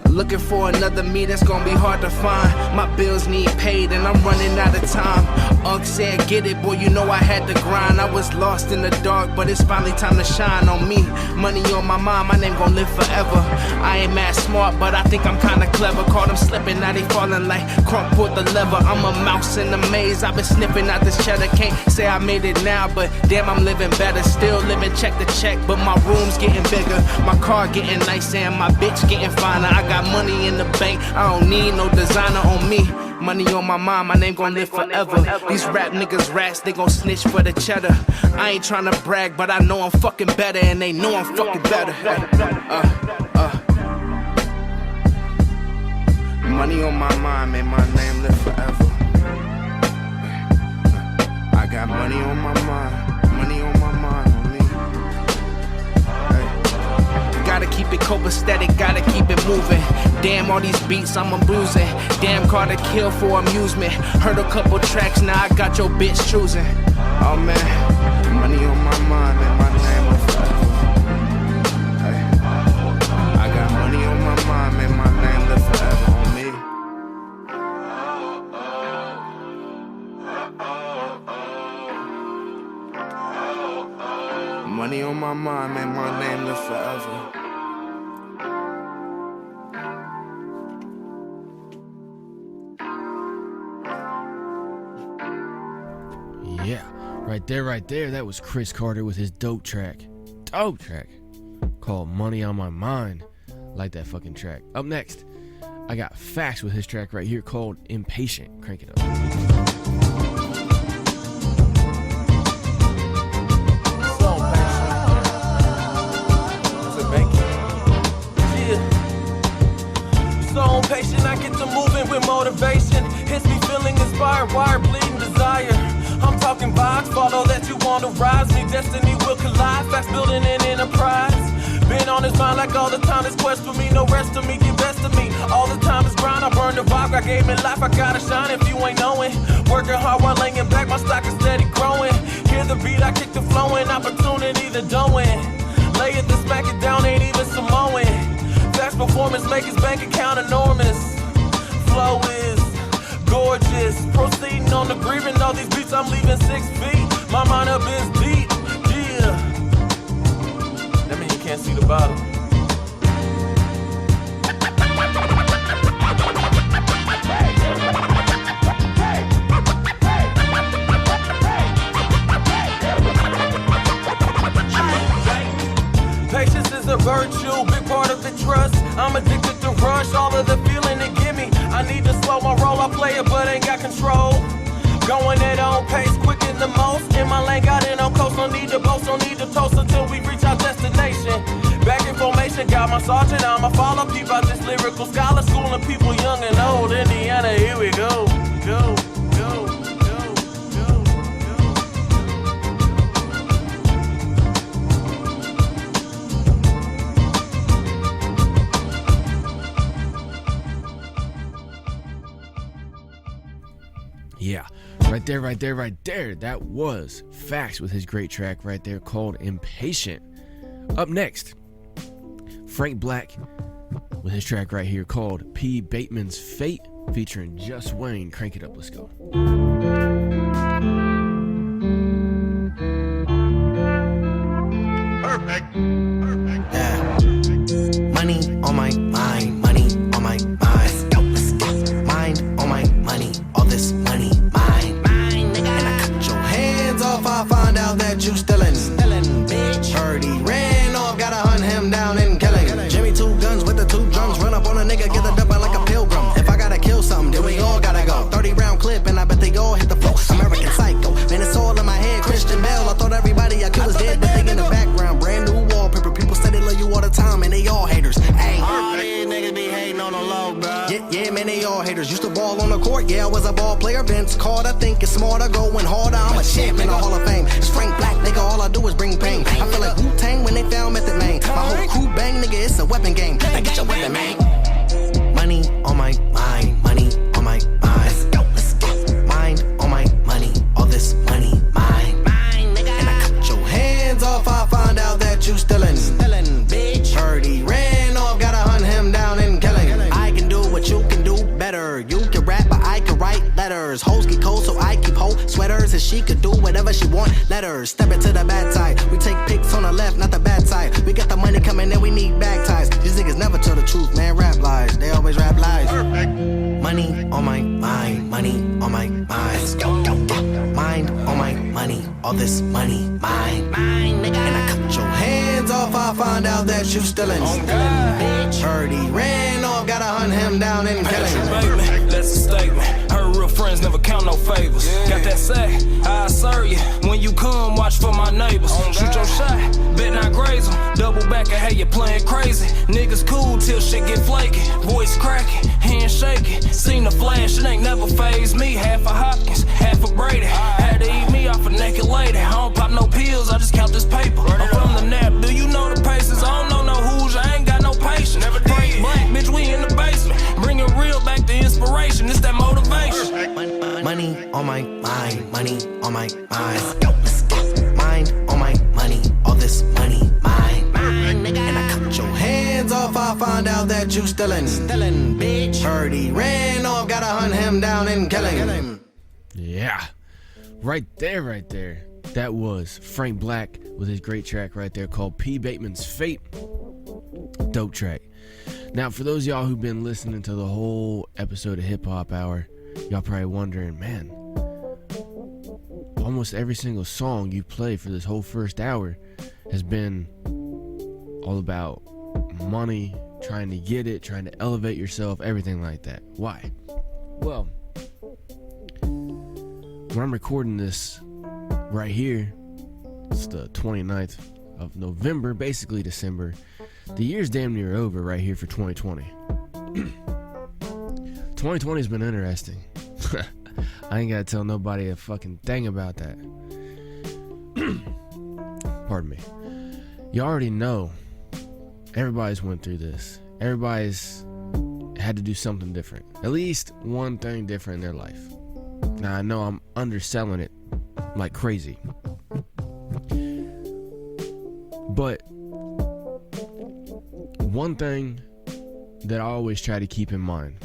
Looking for another me, that's gonna be hard to find. My bills need paid and I'm running out of time. Ugg said get it, boy, you know I had to grind. I was lost in the dark, but it's finally time to shine on me. Money on my mind, my name gon' live forever. I ain't mad smart, but I think I'm kinda clever. Caught them slipping, now they falling like Crunk pulled the lever. I'm a mouse in the maze, I've been sniffing out this cheddar. Can't say I made it now, but damn I'm living better. Still living check to check, but my room's getting bigger. My car getting nicer and my bitch getting finer. I got money in the bank, I don't need no designer on me. Money on my mind, my name gon' live forever. These rap niggas rats, they gon' snitch for the cheddar. I ain't tryna brag, but I know I'm fucking better, and they know I'm fucking better. Money on my mind, make my name live forever. I got money on my mind, money on my mind on me. Gotta keep it copacetic, gotta keep it moving. Damn, all these beats I'm abusing. Damn, car to kill for amusement. Heard a couple tracks, now I got your bitch choosing. Oh man, money on my mind and my name live forever. Hey. I got money on my mind and my name live forever on me. Money on my mind and my name live forever. Yeah, right there. That was Chris Carter with his dope track called Money on My Mind. Like that fucking track. Up next, I got F.A.C.T.S with his track right here called Impatient. Crank it up. So impatient, I get to moving with motivation. Hits me feeling inspired, wire bleeding desire. I'm talking vibes, follow that you wanna rise me. Destiny will collide, fast building an enterprise. Been on his mind like all the time, this quest for me, no rest of me, get best of me. All the time is grind, I burn the vibe, I gave me life, I gotta shine if you ain't knowing. Working hard while laying back, my stock is steady growing. Hear the beat, I kick the flowing, opportunity to doing. Lay it, then smack it down, ain't even Samoan. Fast performance, make his bank account enormous. Flow is gorgeous, proceeding on the grieving, all these beats I'm leaving 6 feet. My mind up is deep, yeah. That means you can't see the bottom. Patience is a virtue, big part of the trust. I'm addicted to rush, all of the feeling it give me. I need to slow my roll, I play it but ain't got control. Going at on pace, quicker than most. In my lane, got in on coast, don't need to boast, don't need to toast until we reach our destination. Back in formation, got my sergeant, I'm a follow peep out this lyrical scholar, schooling people young and old. Indiana, here we go, go. Yeah, Right there. That was F.A.C.T.S with his great track right there called Impatient. Up next, Frank Blac with his track right here called P. Bateman's F.A.T.E featuring JusWayne. Crank it up, let's go. Perfect. Yeah. Money on my mind, money on my mind. Mind on my money, all this money, mine. And I cut your hands off, I find out that you stealing, bitch. Heard he ran off, gotta hunt him down and kill him. Jimmy 2 guns with the 2 drums, run up on a nigga, get the double like a pilgrim. If I gotta kill something, then we all gotta go. 30 round clip, and I bet they all hit the floor. American Psycho, man, it's all in my head. Christian Bale, I thought everybody I killed was dead, but they in the background. Brand new wallpaper, people say they love you all the time, and they all haters. Ayy, all these niggas be hating on the low, bro. Yeah, man, they all haters. Used to ball on the court, yeah, I was a ball player. Vince Carter, think it's smarter, going harder. I'm a champ in the Hall of Fame. It's Frank Blac, nigga, all I do is bring pain. I feel like Wu-Tang when they found Method Man. My whole crew bang, nigga, it's a weapon game. Now get your weapon, man. Money on my mind, money on my mind. Let's go. Mind on my money, all this money, mine. And I cut your hands off, I find out that you stealing, bitch. Heard he ran off, gotta hunt him down and kill him. I can do what you can do better. You can rap, but I can write letters. Hoes get cold, so I keep whole sweaters. And she could do whatever she want. Let her step it to the bad side. We take pics on the left, not the bad side. We got the money coming in, we need bag ties. These niggas never tell the truth, man. Rap lies, they always rap lies. Perfect. Money on my mind, money on my mind. Mind on my money, all this money, mine. And I cut your hands off, I find out that you stealing, bitch. Heard he ran off, gotta hunt him down and kill him. Bateman, that's a statement. Her real friends never count no favors. Got that say, I serve you. When you come, watch for my neighbors. Shoot your shot, bet not graze them. Double back and hey, you playing crazy. Niggas cool till shit get flaky. Voice cracking, hand shaking. Seen the flash, it ain't never phased me. Half a Hopkins, half a Brady. Had to eat me off a naked lady. I don't pop no pills, I just count this paper. I'm from the nap, do you know the paces? I don't know no who's, I ain't got no patience. Never did. Black, bitch, we in the basement. Bringing real back to inspiration, it's that motivation. Money on my mind, money on my mind. Mind on my money, all this money, mine. And I cut your hands off, I find out that you stealing, bitch. Heard he ran off, gotta hunt him down and kill him. Yeah, right there. That was Frank Blac with his great track right there called P. Bateman's F.A.T.E. Dope track. Now, for those of y'all who've been listening to the whole episode of HipHop Hour, y'all probably wondering, man, almost every single song you play for this whole first hour has been all about money, trying to get it, trying to elevate yourself, everything like that. Why? Well, when I'm recording this right here, it's the 29th of November, basically December. The year's damn near over right here for 2020. 2020 has been interesting. I ain't gotta tell nobody a fucking thing about that. Pardon me. You already know everybody's went through this. Everybody's had to do something different. At least one thing different in their life. Now I know I'm underselling it like crazy. But one thing that I always try to keep in mind,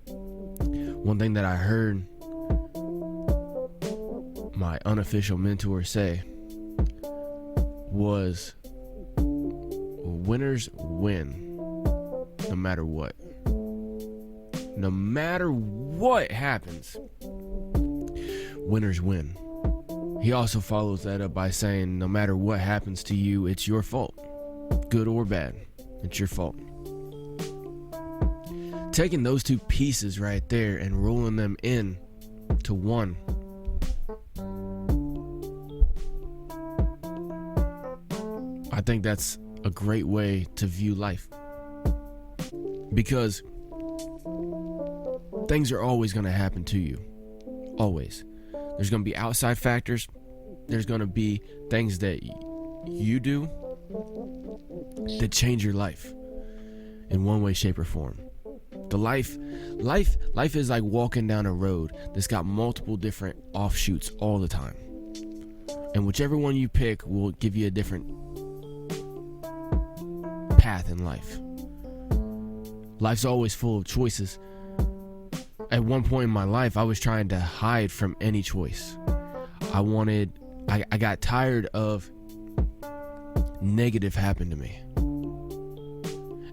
one thing that I heard my unofficial mentor say was, winners win no matter what. No matter what happens, winners win. He also follows that up by saying, no matter what happens to you, it's your fault. Good or bad, it's your fault. Taking those two pieces right there and rolling them in to one, I think that's a great way to view life. Because things are always going to happen to you. Always. There's going to be outside factors. There's going to be things that you do that change your life in one way, shape, or form. The life is like walking down a road that's got multiple different offshoots all the time. And whichever one you pick will give you a different path in life. Life's always full of choices. At one point in my life, I was trying to hide from any choice. I got tired of negative happened to me.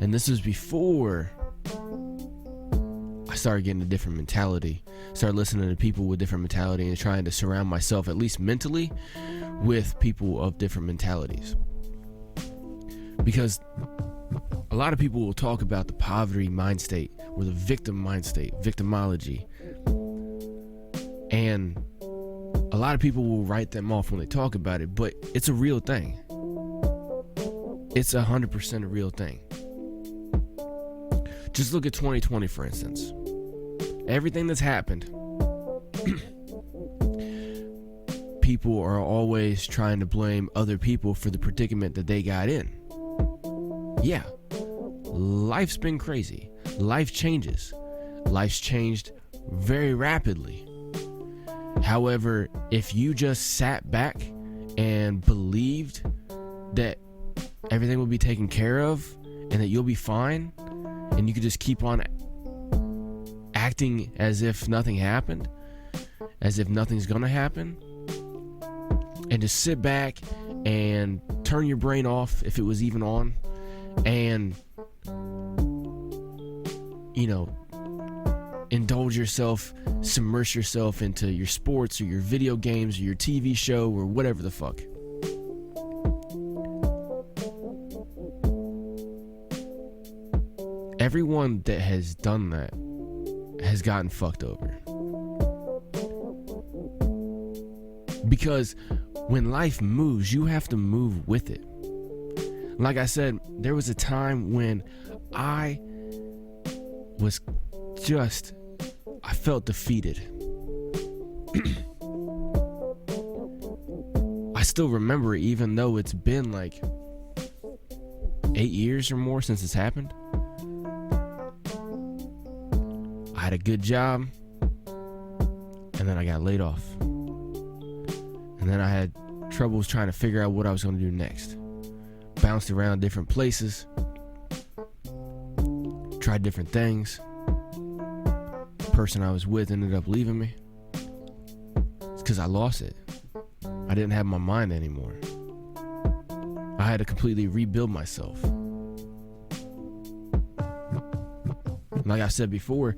And this was before I started getting a different mentality. Started listening to people with different mentality and trying to surround myself, at least mentally, with people of different mentalities. Because a lot of people will talk about the poverty mind state or the victim mind state, victimology. And a lot of people will write them off when they talk about it, but it's a real thing. It's 100% a real thing. Just look at 2020, for instance. Everything that's happened, people are always trying to blame other people for the predicament that they got in. Yeah, life's been crazy. Life changes. Life's changed very rapidly. However, if you just sat back and believed that everything will be taken care of and that you'll be fine and you could just keep on acting as if nothing happened, as if nothing's gonna happen, and just sit back and turn your brain off if it was even on, and indulge yourself, submerge yourself into your sports or your video games or your TV show or whatever the fuck. Everyone that has done that has gotten fucked over. Because when life moves, you have to move with it. Like I said, there was a time when I felt defeated. I still remember it, even though it's been like 8 years or more since it's happened. I had a good job, and then I got laid off. And then I had troubles trying to figure out what I was going to do next. Bounced around different places, tried different things. The person I was with ended up leaving me. It's because I lost it. I didn't have my mind anymore. I had to completely rebuild myself. Like I said before,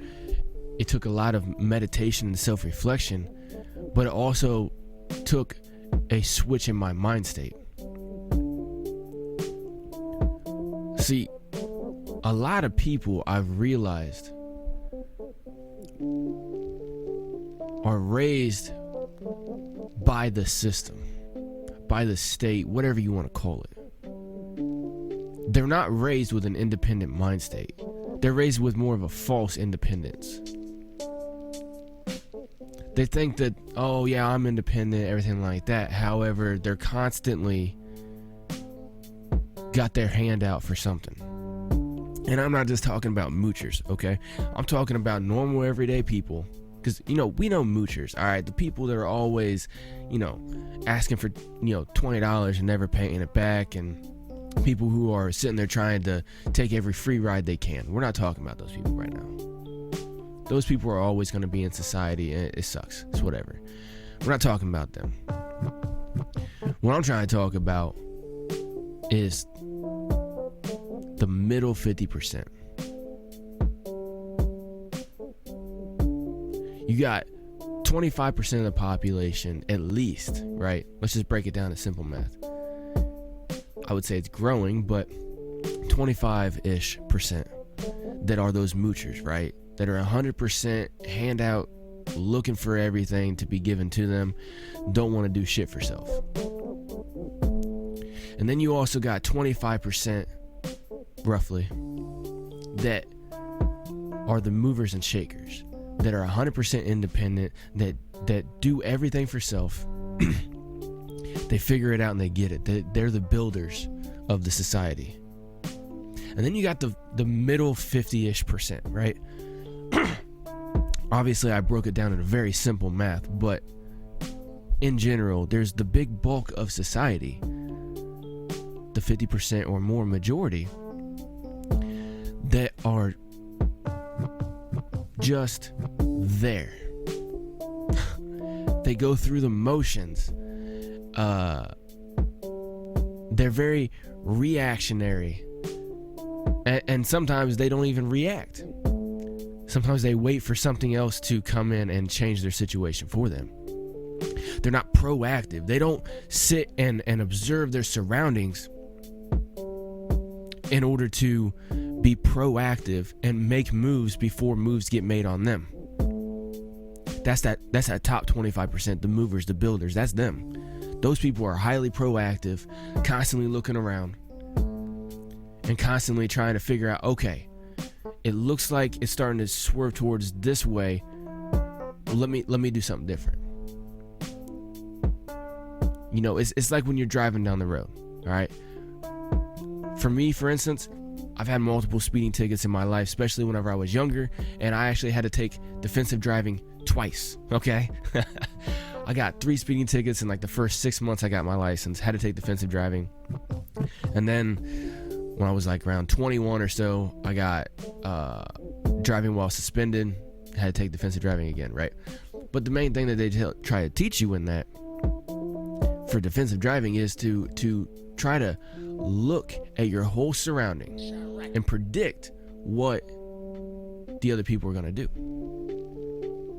it took a lot of meditation and self-reflection, but it also took a switch in my mind state. See, a lot of people I've realized are raised by the system, by the state, whatever you want to call it. They're not raised with an independent mind state. They're raised with more of a false independence. They think that, oh yeah, I'm independent, everything like that. However, they're constantly got their hand out for something. And I'm not just talking about moochers, okay? I'm talking about normal everyday people. Because, we know moochers, all right? The people that are always, asking for, $20 and never paying it back, and people who are sitting there trying to take every free ride they can. We're not talking about those people right now. Those people are always going to be in society, and it sucks. It's whatever. We're not talking about them. What I'm trying to talk about is the middle 50%. You got 25% of the population, at least, right? Let's just break it down to simple math. I would say it's growing, but 25-ish% that are those moochers, right? That are 100% handout, looking for everything to be given to them, don't want to do shit for self. And then you also got 25%, roughly, that are the movers and shakers, that are 100% independent, that do everything for self. They figure it out and they get it. They're the builders of the society. And then you got the middle 50-ish%, right? Obviously, I broke it down in a very simple math, but in general, there's the big bulk of society, the 50% or more majority, that are just there. They go through the motions. They're very reactionary. And sometimes they don't even react. Sometimes they wait for something else to come in and change their situation for them. They're not proactive. They don't sit and observe their surroundings in order to be proactive and make moves before moves get made on them. That's that top 25%, the movers, the builders. That's them. Those people are highly proactive, constantly looking around and constantly trying to figure out, okay, it looks like it's starting to swerve towards this way. Let me do something different. You know, it's like when you're driving down the road, all right? For me, for instance, I've had multiple speeding tickets in my life, especially whenever I was younger, and I actually had to take defensive driving twice, okay? I got 3 speeding tickets in like the first 6 months I got my license, had to take defensive driving. And then when I was like around 21 or so, I got driving while suspended, had to take defensive driving again, right? But the main thing that they try to teach you in that for defensive driving is to try to look at your whole surroundings and predict what the other people are going to do.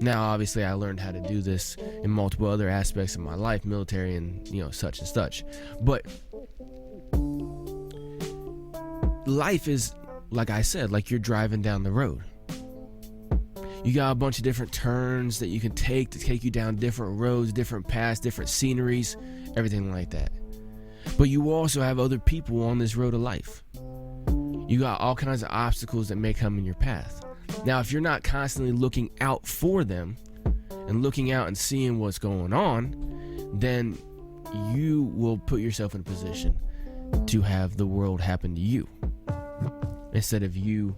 Now, obviously, I learned how to do this in multiple other aspects of my life, military and, you know, such and such. But life is, like I said, like you're driving down the road. You got a bunch of different turns that you can take to take you down different roads, different paths, different sceneries, everything like that. But you also have other people on this road of life. You got all kinds of obstacles that may come in your path. Now, if you're not constantly looking out for them and looking out and seeing what's going on, then you will put yourself in a position to have the world happen to you instead of you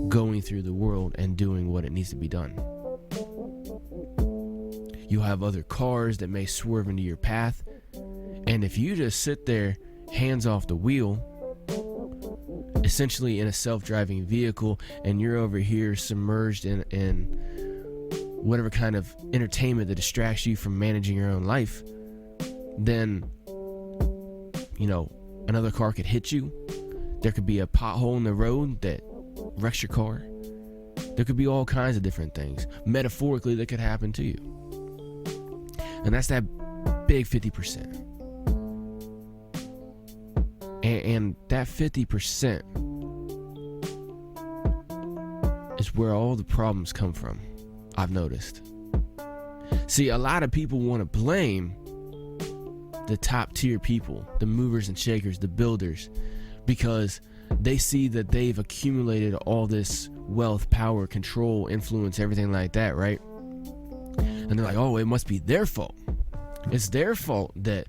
going through the world and doing what it needs to be done. You have other cars that may swerve into your path, and if you just sit there, hands off the wheel, essentially in a self-driving vehicle, and you're over here submerged in whatever kind of entertainment that distracts you from managing your own life, then, you know, another car could hit you. There could be a pothole in the road that wrecks your car. There could be all kinds of different things, metaphorically, that could happen to you. And that's that big 50%. And that 50% is where all the problems come from, I've noticed. See, a lot of people want to blame the top tier people, the movers and shakers, the builders, because they see that they've accumulated all this wealth, power, control, influence, everything like that, right? And they're like, oh, it must be their fault. It's their fault that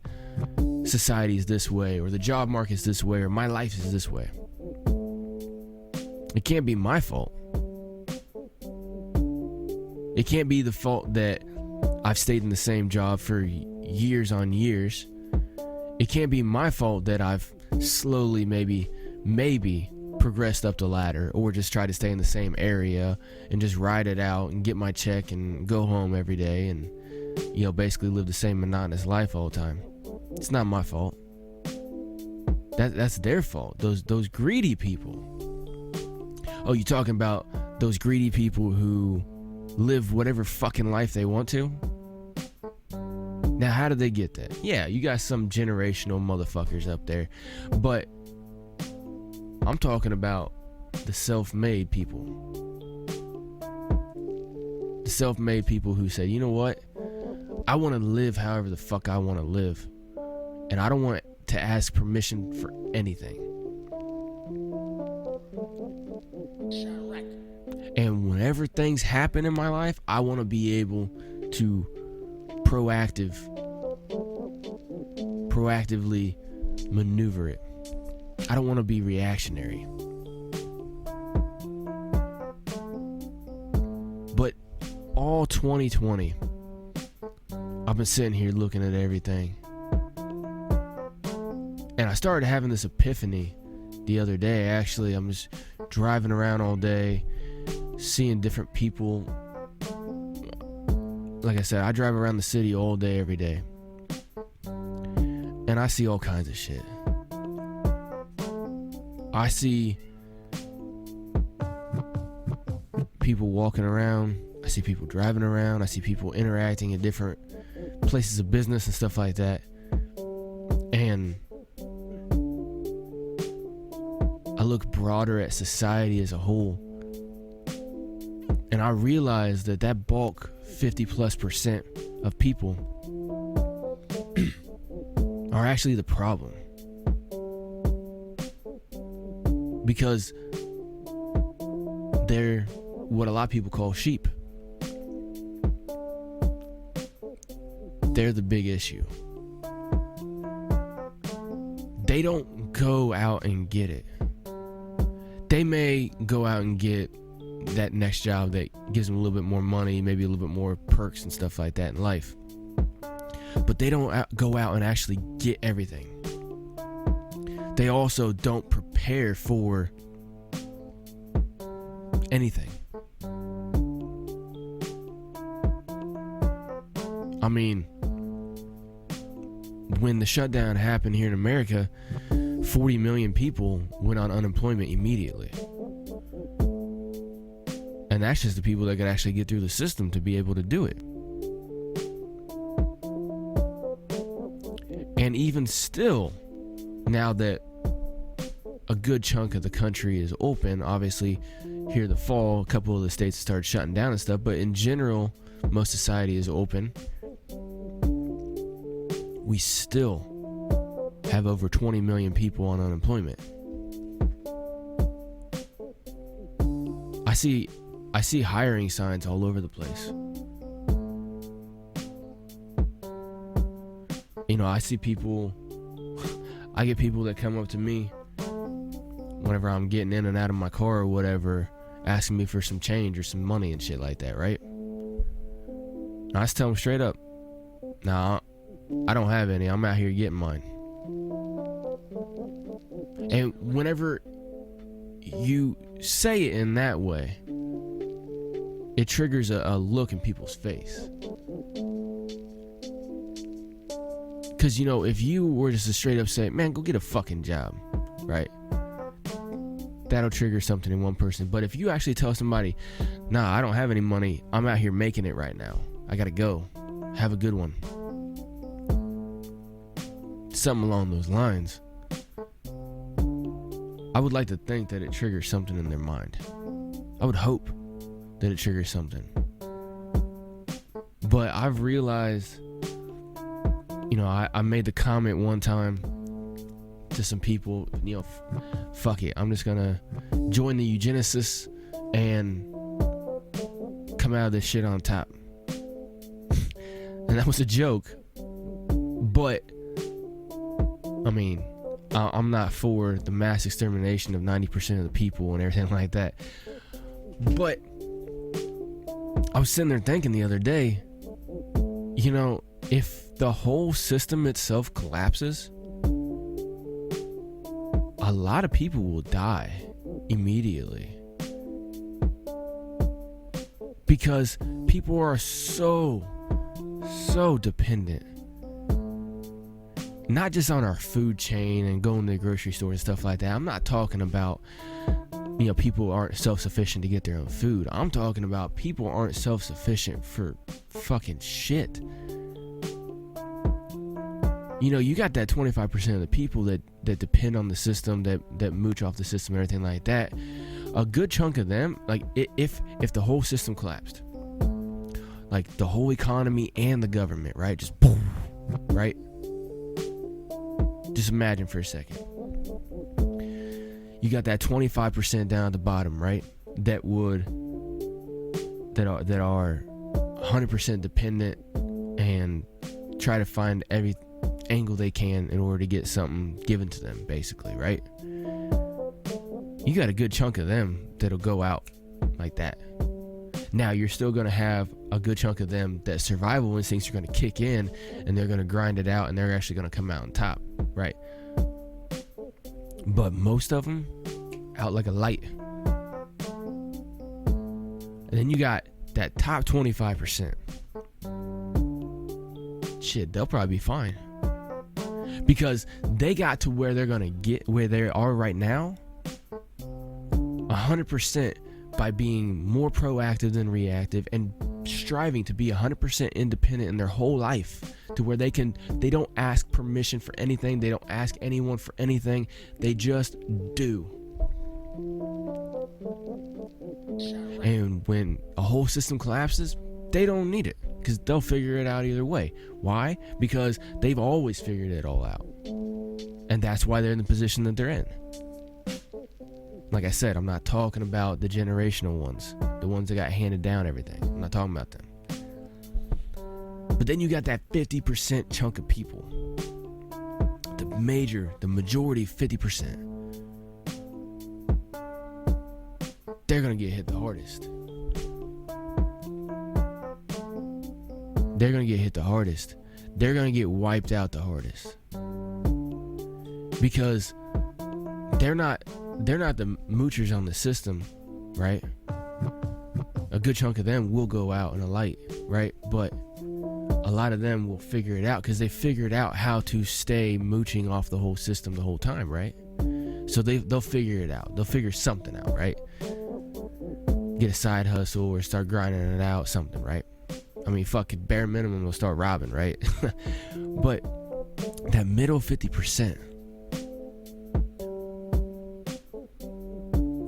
society is this way, or the job market is this way, or my life is this way. It can't be my fault. It can't be the fault that I've stayed in the same job for years on years. It can't be my fault that I've slowly maybe progressed up the ladder, or just tried to stay in the same area and just ride it out and get my check and go home every day and, you know, basically live the same monotonous life all the time. It's not my fault. That's their fault. Those greedy people. Oh, you talking about those greedy people who live whatever fucking life they want to? Now, how did they get that? Yeah, you got some generational motherfuckers up there, but I'm talking about the self-made people. The self-made people who say, you know what? I want to live however the fuck I want to live. And I don't want to ask permission for anything. And whenever things happen in my life, I want to be able to proactively maneuver it. I don't want to be reactionary. all 2020, I've been sitting here looking at everything. And I started having this epiphany the other day. Actually, I'm just driving around all day, seeing different people. Like I said, I drive around the city all day, every day. And I see all kinds of shit. I see people walking around. I see people driving around. I see people interacting in different places of business and stuff like that. And I look broader at society as a whole. And I realize that bulk 50+% of people are actually the problem. Because they're what a lot of people call sheep. They're the big issue. They don't go out and get it. They may go out and get that next job that gives them a little bit more money, maybe a little bit more perks and stuff like that in life. But they don't go out and actually get everything. They also don't prepare for anything. I mean, when the shutdown happened here in America, 40 million people went on unemployment immediately. And that's just the people that could actually get through the system to be able to do it. And even still, now that a good chunk of the country is open, obviously here in the fall, a couple of the states started shutting down and stuff, but in general, most society is open. We still have over 20 million people on unemployment. I see hiring signs all over the place. You know, I see people, I get people that come up to me whenever I'm getting in and out of my car or whatever, asking me for some change or some money and shit like that, right? And I just tell them straight up, nah, I don't have any. I'm out here getting mine. And whenever you say it in that way, it triggers a look in people's face. Because, you know, if you were just to straight up say, man, go get a fucking job, right? That'll trigger something in one person. But if you actually tell somebody, nah, I don't have any money, I'm out here making it right now, I gotta go, have a good one, something along those lines, I would like to think that it triggers something in their mind. I would hope that it triggers something. But I've realized, you know, I made the comment one time to some people, you know, fuck it, I'm just gonna join the eugenicists and come out of this shit on top. And that was a joke. But I mean, I'm not for the mass extermination of 90% of the people and everything like that. But I was sitting there thinking the other day, you know, if the whole system itself collapses, a lot of people will die immediately. Because people are so dependent. Not just on our food chain and going to the grocery store and stuff like that. I'm not talking about, you know, people aren't self-sufficient to get their own food. I'm talking about people aren't self-sufficient for fucking shit. You know, you got that 25% of the people that depend on the system, that mooch off the system and everything like that. A good chunk of them, like if the whole system collapsed, like the whole economy and the government, right? Just boom, right? Just imagine for a second. You got that 25% down at the bottom, right? That are 100% dependent and try to find every angle they can in order to get something given to them, basically, right? You got a good chunk of them that'll go out like that. Now, you're still going to have a good chunk of them that survival instincts are going to kick in, and they're going to grind it out, and they're actually going to come out on top, right? But most of them, out like a light. And then you got that top 25%. Shit, they'll probably be fine. Because they got to where they're going to get, where they are right now, 100% by being more proactive than reactive and striving to be 100% independent in their whole life, to where they don't ask permission for anything, they don't ask anyone for anything, they just do. And when a whole system collapses, they don't need it, because they'll figure it out either way. Why? Because they've always figured it all out, and that's why they're in the position that they're in. Like I said, I'm not talking about the generational ones, the ones that got handed down everything. I'm not talking about them. But then you got that 50% chunk of people, the majority 50%. They're gonna get hit the hardest. They're gonna get hit the hardest. They're gonna get wiped out the hardest, because they're not the moochers on the system, right? A good chunk of them will go out in a light, right? But a lot of them will figure it out, because they figured out how to stay mooching off the whole system the whole time, right? So they'll figure it out. They'll figure something out, right? Get a side hustle or start grinding it out, something, right? I mean, fucking bare minimum, they'll start robbing, right? But that middle 50%,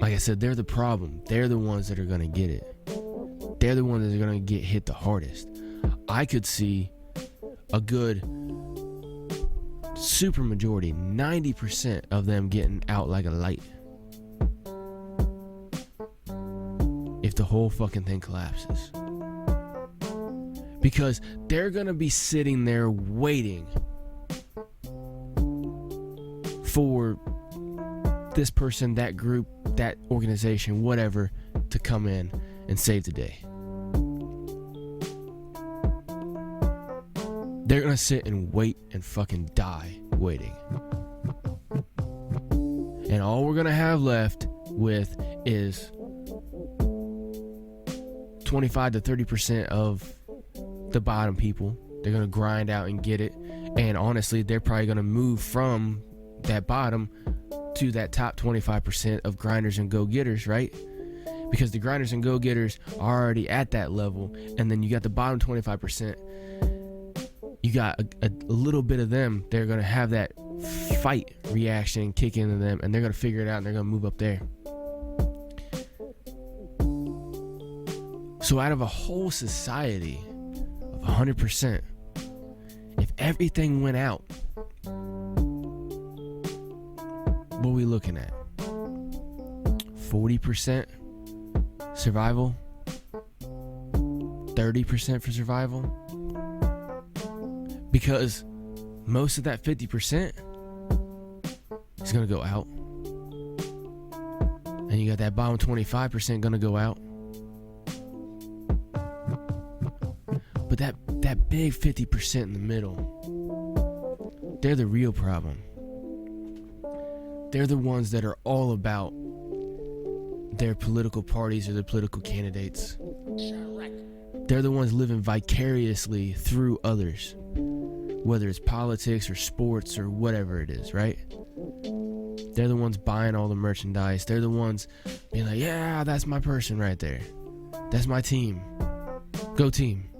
like I said, they're the problem. They're the ones that are going to get it. They're the ones that are going to get hit the hardest. I could see a good super majority, 90% of them getting out like a light, if the whole fucking thing collapses. Because they're going to be sitting there waiting for this person, that group, that organization, whatever, to come in and save the day. They're gonna sit and wait and fucking die waiting. And all we're gonna have left with is 25 to 30% of the bottom people. They're gonna grind out and get it. And honestly, they're probably gonna move from that bottom to that top 25% of grinders and go-getters, right? Because the grinders and go-getters are already at that level, and then you got the bottom 25%. You got a little bit of them. They're gonna have that fight reaction kick into them, and they're gonna figure it out, and they're gonna move up there. So out of a whole society of 100%, if everything went out, what are we looking at? 40% survival? 30% for survival? Because most of that 50% is going to go out. And you got that bottom 25% going to go out. But that big 50% in the middle, they're the real problem. They're the ones that are all about their political parties or their political candidates. They're the ones living vicariously through others, whether it's politics or sports or whatever it is, right? They're the ones buying all the merchandise. They're the ones being like, yeah, that's my person right there. That's my team. Go team.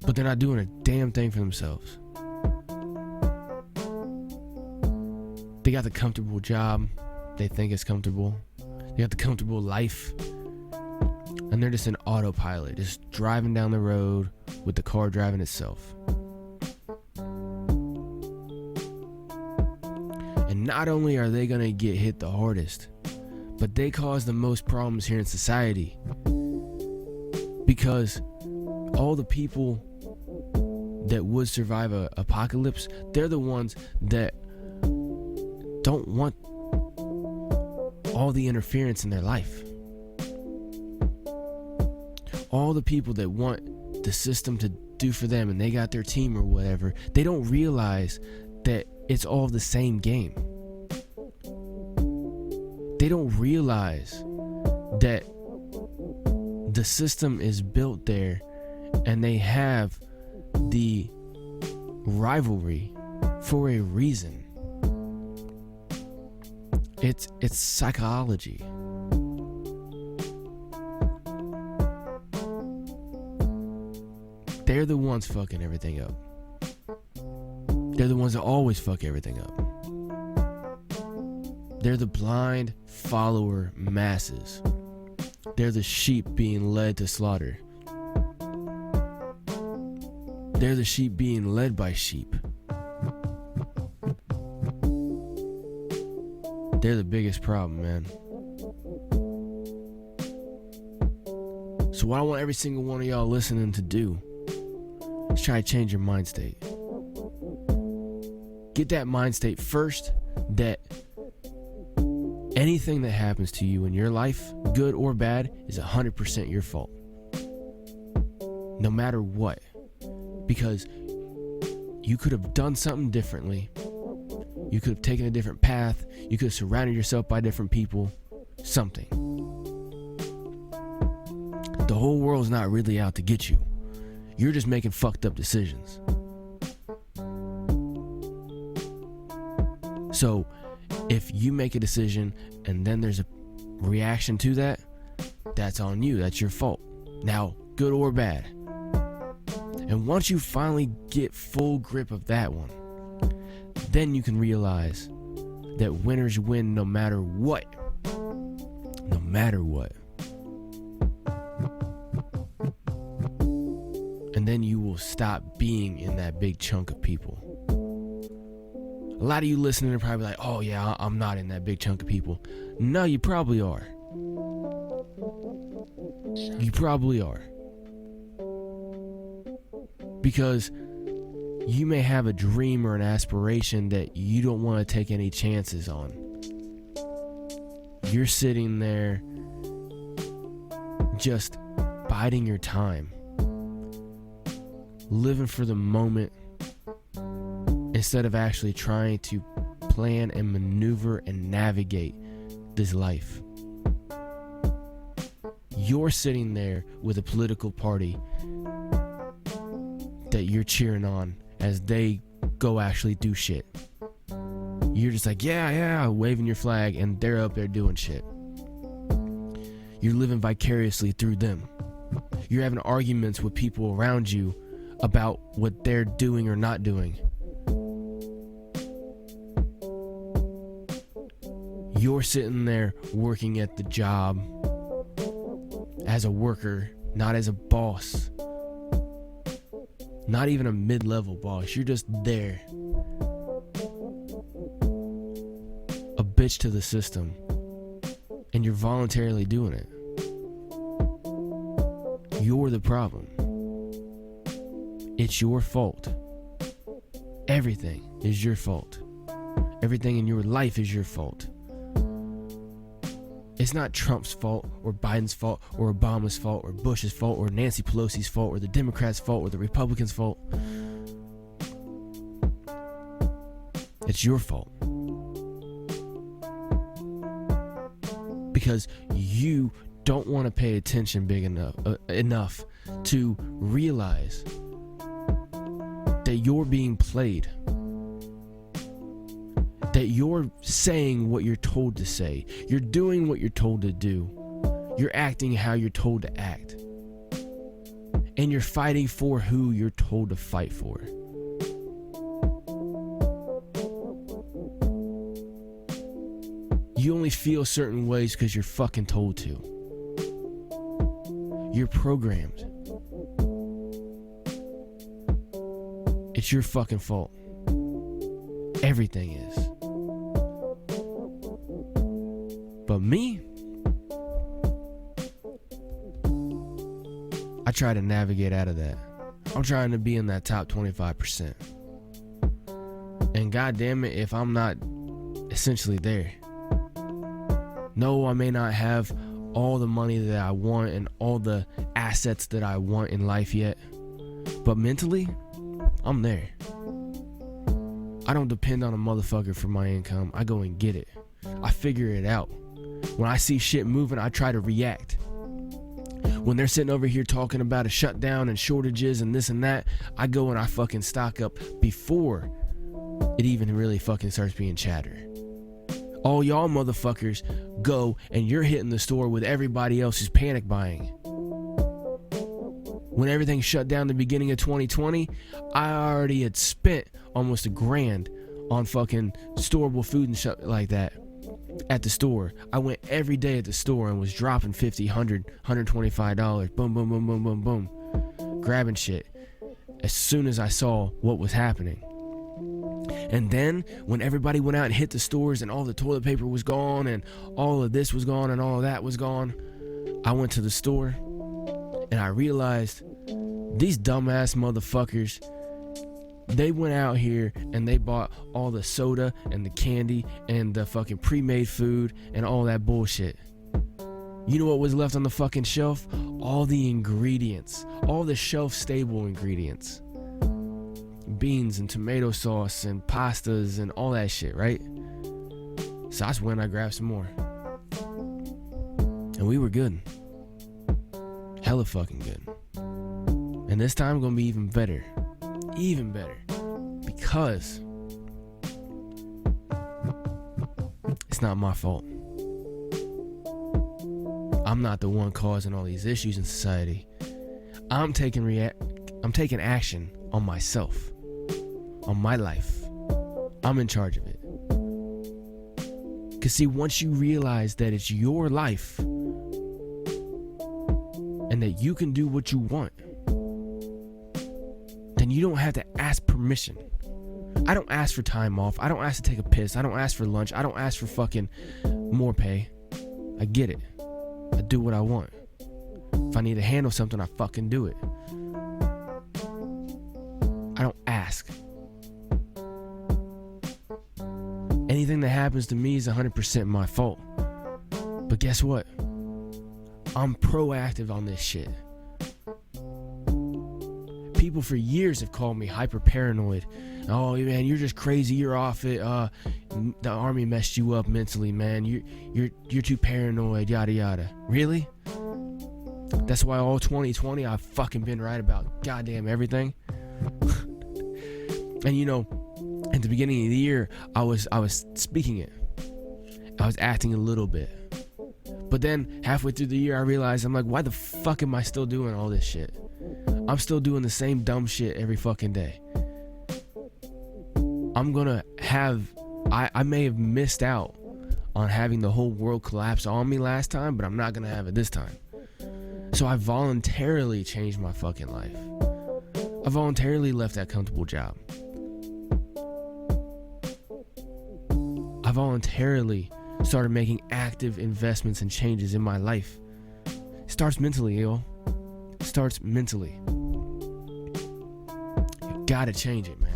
But they're not doing a damn thing for themselves. They got the comfortable job. They think it's comfortable. They got the comfortable life. And they're just an autopilot, just driving down the road with the car driving itself. And not only are they going to get hit the hardest, but they cause the most problems here in society. Because all the people that would survive an apocalypse, they're the ones that don't want all the interference in their life. All the people that want the system to do for them and they got their team or whatever, they don't realize that it's all the same game. They don't realize that the system is built there and they have the rivalry for a reason. It's psychology. They're the ones fucking everything up. They're the ones that always fuck everything up. They're the blind follower masses. They're the sheep being led to slaughter. They're the sheep being led by sheep. They're the biggest problem, man. So what I want every single one of y'all listening to do is try to change your mind state. Get that mind state first that anything that happens to you in your life, good or bad, is 100% your fault. No matter what. Because you could have done something differently. You could have taken a different path. You could have surrounded yourself by different people. Something. The whole world's not really out to get you. You're just making fucked up decisions. So, if you make a decision and then there's a reaction to that, that's on you. That's your fault. Now, good or bad. And once you finally get full grip of that one, then you can realize that winners win no matter what. No matter what. And then you will stop being in that big chunk of people. A lot of you listening are probably like, oh yeah, I'm not in that big chunk of people. No, you probably are. You probably are. Because you may have a dream or an aspiration that you don't want to take any chances on. You're sitting there just biding your time. Living for the moment instead of actually trying to plan and maneuver and navigate this life. You're sitting there with a political party that you're cheering on as they go actually do shit. You're just like, yeah, waving your flag, and they're up there doing shit. You're living vicariously through them. You're having arguments with people around you about what they're doing or not doing. You're sitting there working at the job as a worker, not as a boss. Not even a mid-level boss. You're just there. A bitch to the system. And you're voluntarily doing it. You're the problem. It's your fault. Everything is your fault. Everything in your life is your fault. It's not Trump's fault, or Biden's fault, or Obama's fault, or Bush's fault, or Nancy Pelosi's fault, or the Democrats' fault, or the Republicans' fault. It's your fault. Because you don't want to pay attention big enough to realize that you're being played. That you're saying what you're told to say. You're doing what you're told to do. You're acting how you're told to act. And you're fighting for who you're told to fight for. You only feel certain ways because you're fucking told to. You're programmed. It's your fucking fault. Everything is. But me, I try to navigate out of that. I'm trying to be in that top 25%. And goddamn it, if I'm not essentially there, No, I may not have all the money that I want and all the assets that I want in life yet, but mentally, I'm there. I don't depend on a motherfucker for my income. I go and get it. I figure it out. When I see shit moving, I try to react. When they're sitting over here talking about a shutdown and shortages and this and that, I go and I fucking stock up before it even really fucking starts being chatter. All y'all motherfuckers go and you're hitting the store with everybody else who's panic buying. When everything shut down the beginning of 2020, I already had spent almost $1,000 on fucking storable food and shit like that at the store. I went every day at the store and was dropping $50, $100, $125. Boom, boom, boom, boom, boom, boom. Grabbing shit as soon as I saw what was happening. And then when everybody went out and hit the stores and all the toilet paper was gone and all of this was gone and all of that was gone, I went to the store and I realized these dumbass motherfuckers, they went out here and they bought all the soda and the candy and the fucking pre-made food and all that bullshit. You know what was left on the fucking shelf? All the ingredients, all the shelf-stable ingredients. Beans and tomato sauce and pastas and all that shit, right? So that's when I grabbed some more. And we were good. Hella fucking good. And this time gonna be even better. Even better. Because it's not my fault. I'm not the one causing all these issues in society. I'm taking action on myself, on my life. I'm in charge of it. Cause see, once you realize that it's your life and that you can do what you want, then you don't have to ask permission. I don't ask for time off. I don't ask to take a piss. I don't ask for lunch. I don't ask for fucking more pay. I get it. I do what I want. If I need to handle something, I fucking do it. I don't ask. Anything that happens to me is 100% my fault. But guess what? I'm proactive on this shit. People for years have called me hyper paranoid. Oh man, you're just crazy. You're off it. The army messed you up mentally, man. You're too paranoid. Yada yada. Really? That's why all 2020 I've fucking been right about goddamn everything. And you know, at the beginning of the year, I was speaking it. I was acting a little bit. But then halfway through the year, I realized, I'm like, why the fuck am I still doing all this shit? I'm still doing the same dumb shit every fucking day. I'm gonna have, I may have missed out on having the whole world collapse on me last time, but I'm not gonna have it this time. So I voluntarily changed my fucking life. I voluntarily left that comfortable job. I voluntarily started making active investments and changes in my life. It starts mentally, yo. It starts mentally. You gotta change it, man.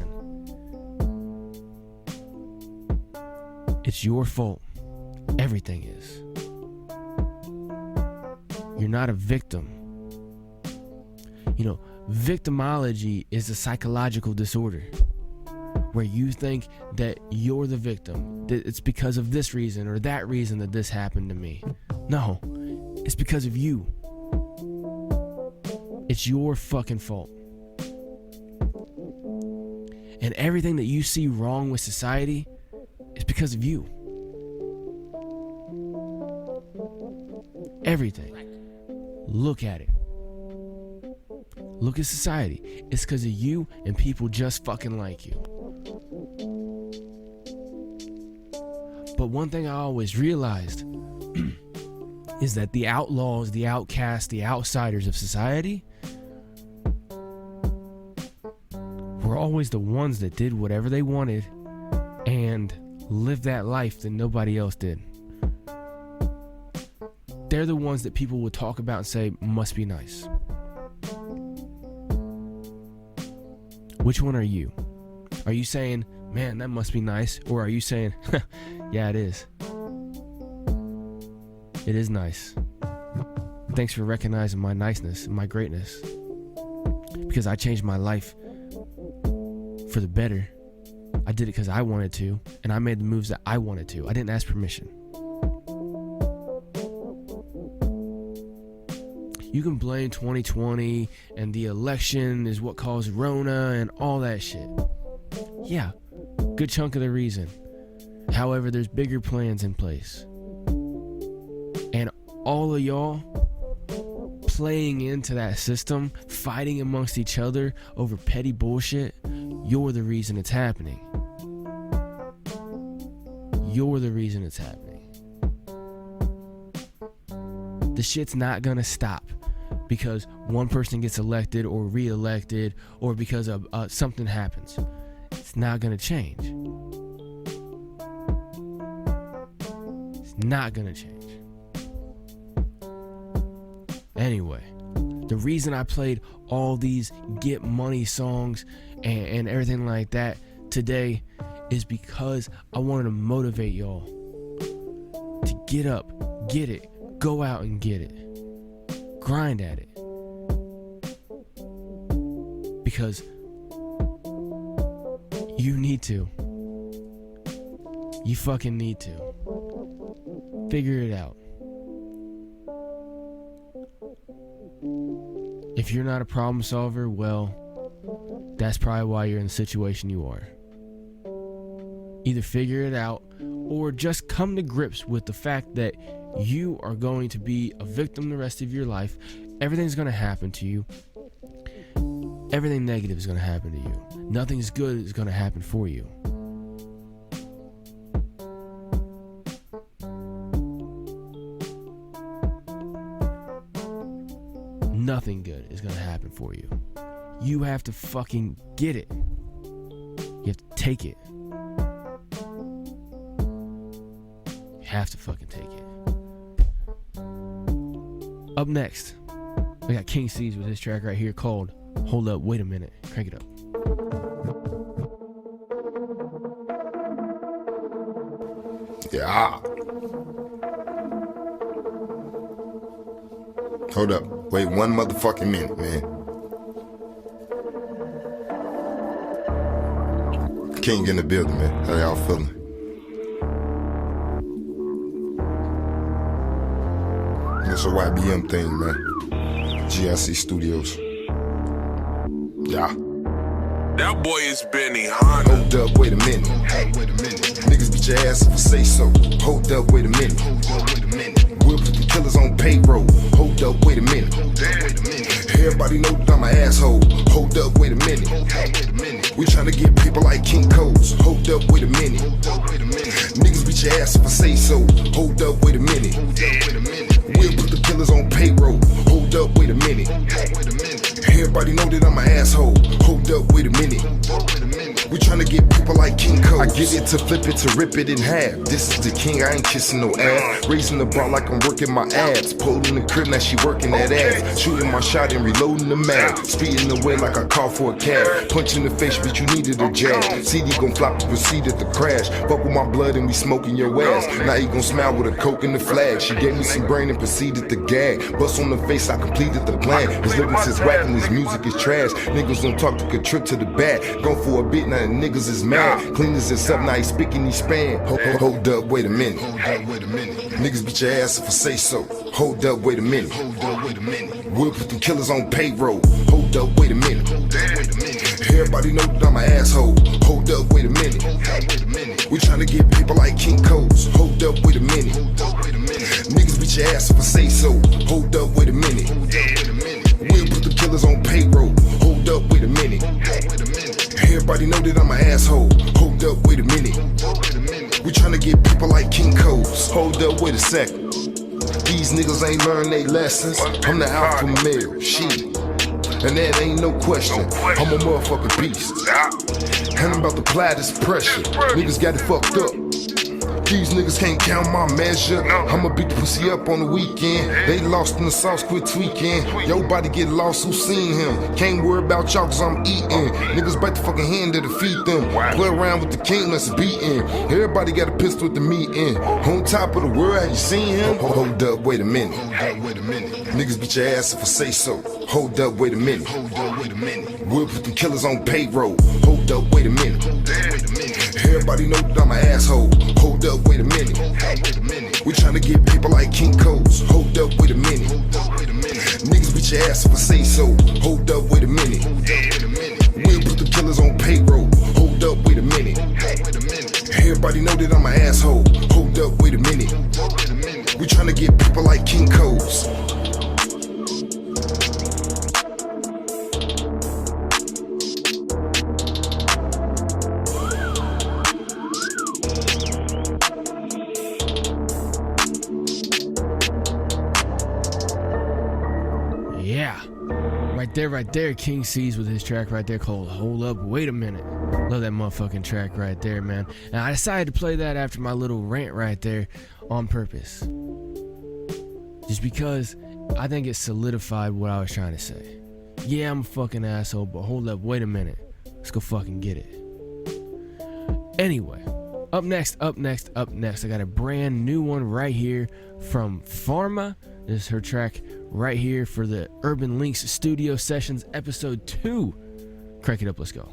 It's your fault. Everything is. You're not a victim. You know, victimology is a psychological disorder where you think that you're the victim, that it's because of this reason or that reason that this happened to me. No, it's because of you. It's your fucking fault. And everything that you see wrong with society is because of you. Everything. Look at it. Look at society. It's because of you and people just fucking like you. But one thing I always realized is that the outlaws, the outcasts, the outsiders of society were always the ones that did whatever they wanted and lived that life that nobody else did. They're the ones that people would talk about and say, must be nice. Which one are you? Are you saying, man, that must be nice? Or are you saying, yeah, it is? It is nice. Thanks for recognizing my niceness and my greatness. Because I changed my life for the better. I did it because I wanted to, and I made the moves that I wanted to. I didn't ask permission. You can blame 2020 and the election is what caused Rona and all that shit. Yeah, good chunk of the reason. However, there's bigger plans in place. And all of y'all playing into that system, fighting amongst each other over petty bullshit, you're the reason it's happening. You're the reason it's happening. The shit's not gonna stop because one person gets elected or re-elected or because of something happens. It's not gonna change. It's not gonna change. Anyway, the reason I played all these get money songs and everything like that today is because I wanted to motivate y'all to get up, get it, go out and get it, grind at it, because you need to. You fucking need to. Figure it out. If you're not a problem solver, well, that's probably why you're in the situation you are. Either figure it out or just come to grips with the fact that you are going to be a victim the rest of your life. Everything's going to happen to you. Everything negative is going to happen to you. Nothing's good is going to happen for you. Nothing good is going to happen for you. You have to fucking get it. You have to take it. You have to fucking take it. Up next, we got King C's with his track right here called Hold Up, Wait a Minute. Crank it up. Yeah. Hold up. Wait one motherfucking minute, man. King in the building, man. How y'all feeling? It's a YBM thing, man. GIC Studios. Yeah. That boy is Benny Hanna. Hold up, wait a minute. Niggas beat your ass if I say so. Hold up, wait a minute. We'll put the killers on payroll. Hold up, wait a minute. Everybody know that I'm an asshole. Hold up, wait a minute. We tryna get people like King Codes. Hold up, wait a minute. Niggas beat your ass if I say so. Hold up, wait a minute. We'll put the killers on payroll. Hold up, wait a minute. Everybody know that I'm an asshole. Hold up, wait a minute. We tryna get people like King Codes. I get it to flip it to rip it in half. This is the king, I ain't kissing no ass. Raising the bar like I'm working my abs. Pulling the crib, now she working that ass. Shooting my shot and reloading the mag. Speeding away like I call for a cab. Punch in the face, bitch, you needed a jab. CD gon' flop and proceed at the crash. Fuck with my blood and we smoking your ass. Now you gon' smile with a coke in the flag. She gave me some brain and proceeded to gag. Bust on the face, I completed the plan. His lyrics is whack and his music is trash. Niggas don't talk, took a trip to the back. Go for a bit, now the niggas is mad. Cleaners is up, now he speaking, he span. Hold up, wait a minute. Niggas beat your ass if I say so. Hold up, wait a minute. We'll put them killers on payroll. Hold up, wait a minute. Everybody know that I'm an asshole. Hold up, wait a minute. We tryna get people like King Codes. Hold up, wait a minute. Niggas beat your ass if I say so. Hold up, wait a minute. We'll put the killers on payroll. Hold up, wait a minute. Everybody know that I'm an asshole. Hold up, wait a minute. We tryna get people like King Codes. Hold up, wait a second. These niggas ain't learned they lessons. I'm the alpha male, shit. And that ain't no question. I'm a motherfucking beast. And I'm about to apply this pressure. Niggas got it fucked up. These niggas can't count my measure. I'ma beat the pussy up on the weekend. They lost in the sauce, quit tweaking. Your body get lost, who seen him? Can't worry about y'all cause I'm eating. Niggas bite the fucking hand to defeat them. Play around with the king, let's beatin'. Everybody got a pistol at the meeting. On top of the world, have you seen him? Hold up, wait a minute. Niggas beat your ass if I say so. Hold up, wait a minute. We'll put them killers on payroll. Hold up, wait a minute. Everybody know that I'm an asshole. Hold up, wait a minute. We tryna get paper like King Codes. Hold up, wait a minute. Niggas beat your ass if I say so. Hold up, wait a minute. We'll put the killers on payroll. Hold up, wait a minute. Everybody know that I'm an asshole. Hold up, wait a minute. We tryna get paper like King Codes. Right there, King C's with his track right there called Hold Up, Wait a Minute. Love that motherfucking track right there, man. And I decided to play that after my little rant right there on purpose. Just because I think it solidified what I was trying to say. Yeah, I'm a fucking asshole, but hold up, wait a minute. Let's go fucking get it. Anyway, up next, I got a brand new one right here from PharmA. This is her track right here for the Urban Linkz Studio Sessions Episode 2. Crank it up, let's go.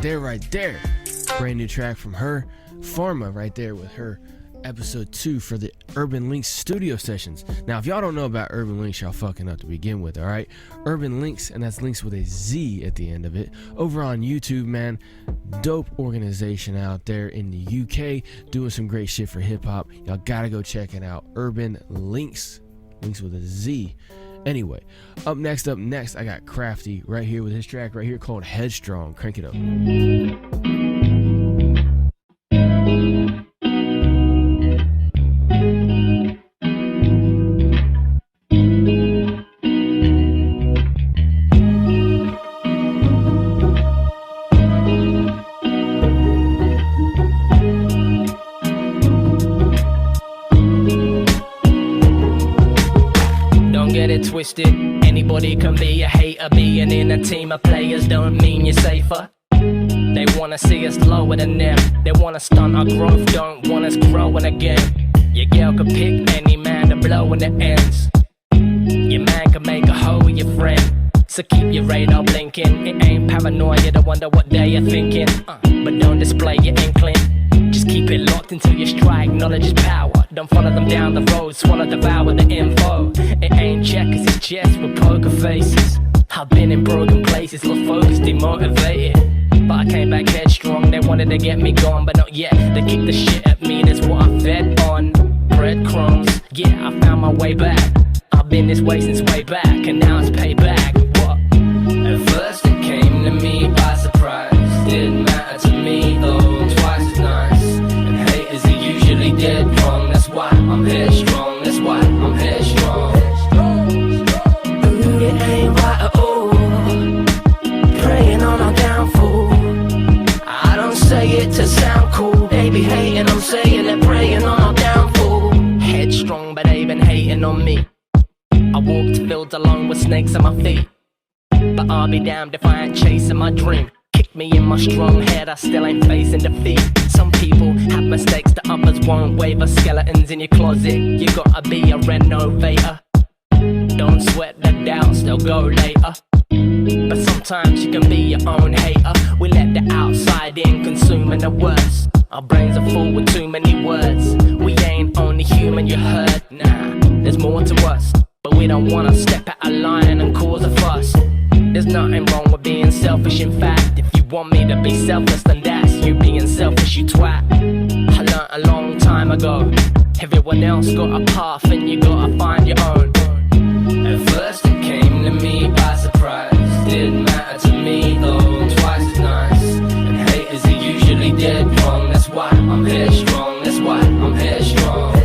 Right there. Brand new track from her, PharmA, right there with her Episode 2 for the Urban Linkz Studio Sessions. Now, if y'all don't know about Urban Linkz, y'all fucking up to begin with, alright? Urban Linkz, and that's Linkz with a Z at the end of it, over on YouTube, man. Dope organization out there in the UK, doing some great shit for hip-hop. Y'all gotta go check it out. Urban Linkz, Linkz with a Z. Anyway, up next, I got Crafty right here with his track right here called Headstrong. Crank it up. get it twisted. Anybody can be a hater. Being in a team of players don't mean you're safer. They wanna see us lower than them. They wanna stunt our growth, don't want us growing again. Your girl could pick any man to blow when it ends. Your man can make a hoe with your friend. So keep your radar blinking. It ain't paranoia to wonder what they are thinking. But don't display your inkling. Just keep it locked until you strike. Knowledge is power. Don't follow them down the road. Swallow, devour the info. It ain't checkers, it's chess with poker faces. I've been in broken places, lost focus, demotivated. But I came back headstrong. They wanted to get me gone, but not yet. They kicked the shit at me, that's what I fed on. Breadcrumbs, yeah, I found my way back. I've been this way since way back, and now it's payback. What? At first it came to me by surprise. Didn't matter to me though, twice as nice. And haters are usually dead wrong. That's why I'm headstrong. That's why I'm headstrong. It ain't right at all. Praying on our downfall. I don't say it to sound cool. They be hating, I'm saying it, praying on our downfall. Headstrong, but they been hating on me. I walked fields alone with snakes at my feet. But I'll be damned if I ain't chasing my dream. Kick me in my strong head, I still ain't facing defeat. Some people have mistakes that others won't waver. Skeletons in your closet, you gotta be a renovator. Don't sweat the doubts, they'll go later. But sometimes you can be your own hater. We let the outside in, consuming the worst. Our brains are full with too many words. We ain't only human, you heard? Nah, there's more to us. But we don't wanna step out of line and cause a fuss. There's nothing wrong with being selfish. In fact, if you want me to be selfless, then that's you being selfish, you twat. I learned a long time ago. Everyone else got a path and you gotta find your own. At first it came to me by surprise. Didn't matter to me though, twice as nice. And haters are usually dead wrong. That's why I'm headstrong. That's why I'm headstrong.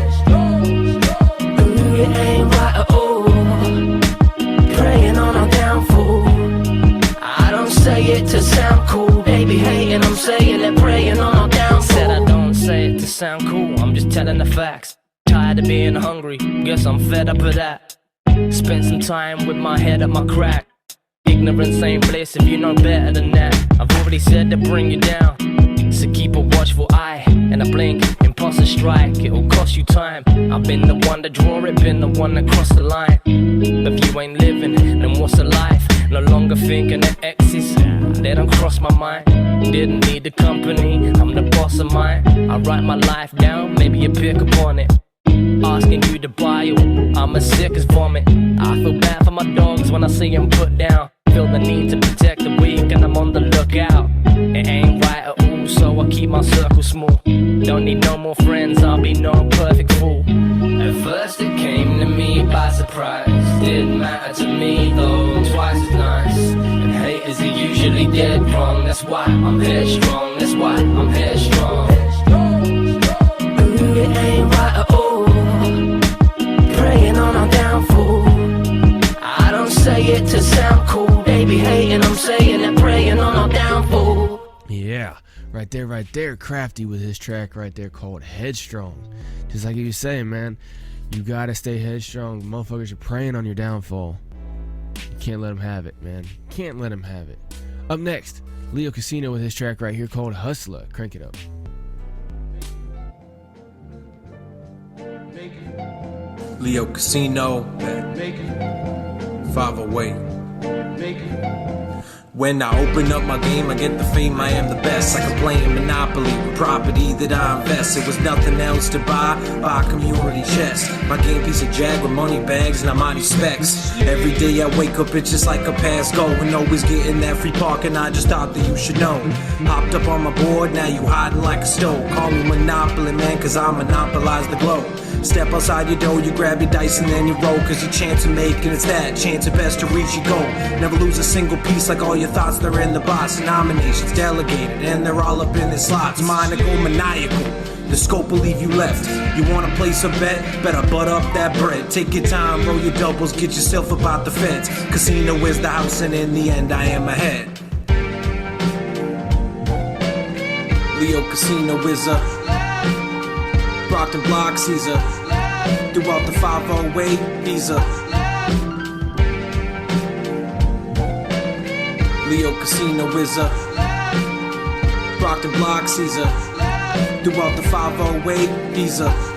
It ain't right at all. Praying on our downfall. I don't say it to sound cool. They be hating, I'm saying it, praying on our downfall. Said I don't say it to sound cool, I'm just telling the facts. Tired of being hungry, guess I'm fed up with that. Spent some time with my head at my crack. Ignorance ain't bliss if you know better than that. I've already said to bring you down, so keep a watchful eye and a blink. Imposter strike, it'll cost you time. I've been the one to draw it, been the one that crossed the line. If you ain't living, then what's a life? No longer thinking of exes, they don't cross my mind. Didn't need the company, I'm the boss of mine. I write my life down, maybe you pick up on it. Asking you to buy it, I'm as sick as vomit. I feel bad for my dogs when I see them put down. Feel the need to protect the weak and I'm on the lookout. It ain't right at all, so I keep my circle small. Don't need no more friends, I'll be no perfect fool. At first it came to me by surprise. Didn't matter to me though, twice as nice. And haters are usually dead wrong. That's why I'm headstrong. That's why I'm headstrong. It ain't right at all. Praying on our downfall. I don't say it to sound cool. They be hating, I'm saying it, praying on our downfall. Yeah, right there, Crafty with his track right there called Headstrong. Just like you were saying, man, you gotta stay headstrong. Motherfuckers are preying on your downfall. You can't let them have it, man. Can't let them have it. Up next, Leo Casino with his track right here called Hustler. Crank it up. Leo Casino, 508. When I open up my game, I get the fame, I am the best. Like I'm playing Monopoly with property that I invest. It was nothing else to buy community chest. My game piece of Jag with money bags and I'm on these specs. Every day I wake up, it's just like a pass go. And always getting that free parking, I just thought that you should know. Hopped up on my board, now you hiding like a stove. Call me Monopoly man, cause I monopolize the globe. Step outside your door, you grab your dice and then you roll. Cause your chance of making it's that chance at best to reach your goal. Never lose a single piece like all your thoughts, they're in the box. Nominations delegated and they're all up in the slots. Maniacal, maniacal, the scope will leave you left. You wanna place a bet? Better butt up that bread. Take your time, roll your doubles, get yourself about the fence. Casino is the house and in the end I am ahead. Leo Casino is a Brockton Block Caesar. Throughout the 508 visa. Leo Casino is a Brockton Block Caesar. Throughout the 508, he's a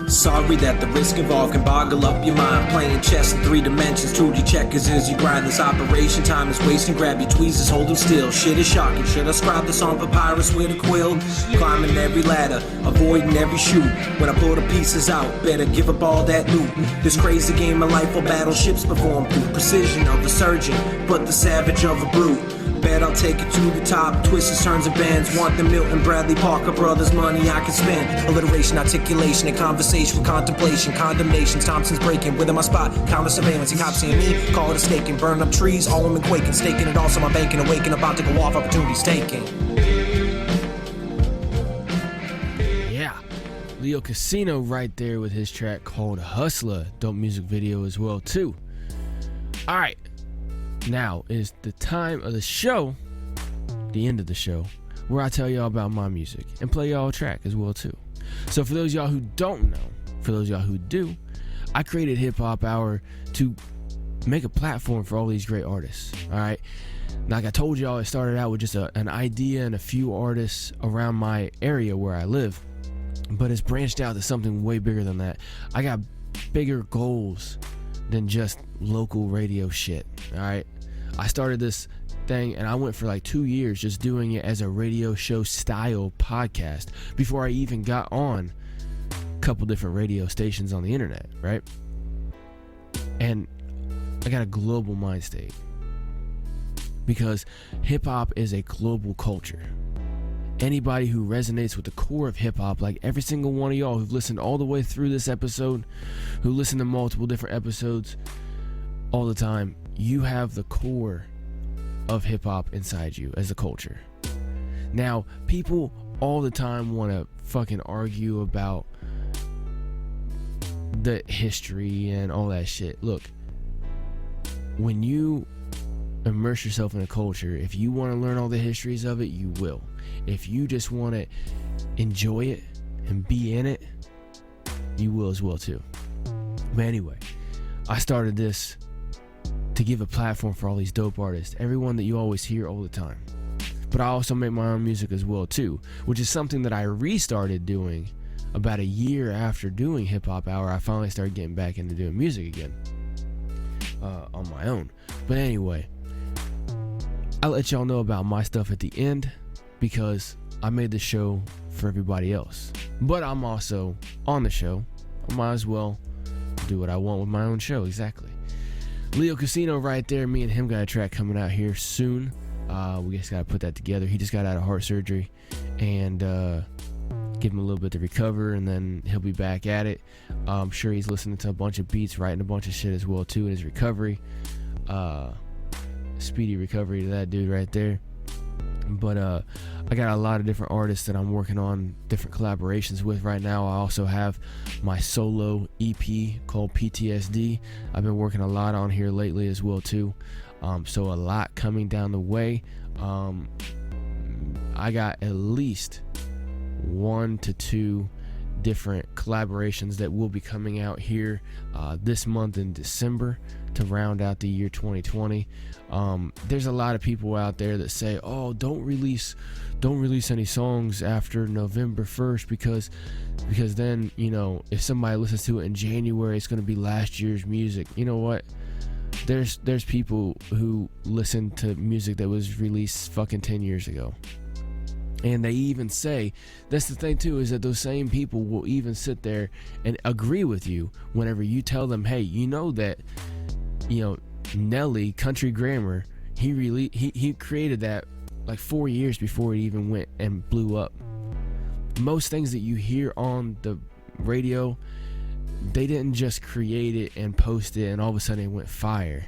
sorry that the risk involved can boggle up your mind. Playing chess in 3 dimensions, 2D checkers as you grind this operation. Time is wasting, grab your tweezers, hold them still. Shit is shocking, should I scribe this on papyrus with a quill? Climbing every ladder, avoiding every shoot. When I pull the pieces out, better give up all that loot. This crazy game of life where battleships perform through precision of a surgeon, but the savage of a brute. Bet I'll take it to the top. Twists, turns, and bends. Want the Milton Bradley Parker brothers money I can spend. Alliteration, articulation, and conversation for contemplation. Condemnations, Thompson's breaking. Within my spot, counter surveillance. And cops seeing me, call it a staking. Burn up trees, all women quaking. Staking it all, so I'm banking, awaken. About to go off, opportunities taking. Yeah, Leo Casino right there with his track called Hustler. Dope music video as well too. All right. Now is the time of the show, the end of the show, where I tell y'all about my music and play y'all a track as well too. So for those of y'all who don't know, for those of y'all who do, I created HipHop Hour to make a platform for all these great artists. All right, like I told y'all, it started out with just an idea and a few artists around my area where I live, but it's branched out to something way bigger than that. I got bigger goals than just local radio shit. All right, I started this thing and I went for like 2 years just doing it as a radio show style podcast before I even got on a couple different radio stations on the internet, right? And I got a global mind state because hip hop is a global culture. Anybody who resonates with the core of hip-hop, like every single one of y'all who've listened all the way through this episode, who listen to multiple different episodes all the time, you have the core of hip-hop inside you as a culture. Now, people all the time want to fucking argue about the history and all that shit. Look, when you immerse yourself in a culture, if you want to learn all the histories of it, you will. If you just want to enjoy it and be in it, you will as well too. But anyway, I started this to give a platform for all these dope artists, everyone that you always hear all the time. But I also make my own music as well too, which is something that I restarted doing about a year after doing HipHop Hour. I finally started getting back into doing music again on my own. But anyway, I'll let y'all know about my stuff at the end because I made the show for everybody else. But I'm also on the show. I might as well do what I want with my own show. Exactly. Leo Casino right there. Me and him got a track coming out here soon. We just got to put that together. He just got out of heart surgery and give him a little bit to recover, and then he'll be back at it. I'm sure he's listening to a bunch of beats, writing a bunch of shit as well too in his recovery. Speedy recovery to that dude right there. But I got a lot of different artists that I'm working on different collaborations with right now. I also have my solo EP called PTSD. I've been working a lot on here lately as well too. So a lot coming down the way. I got at least 1 to 2 different collaborations that will be coming out here this month in December to round out the year 2020. There's a lot of people out there that say, oh, don't release any songs after November 1st because then, you know, if somebody listens to it in January, it's going to be last year's music. You know what? There's people who listen to music that was released fucking 10 years ago. And they even say, that's the thing too, is that those same people will even sit there and agree with you whenever you tell them, hey, you know that, you know, Nelly, Country Grammar, he created that like 4 years before it even went and blew up. Most things that you hear on the radio, they didn't just create it and post it and all of a sudden it went fire.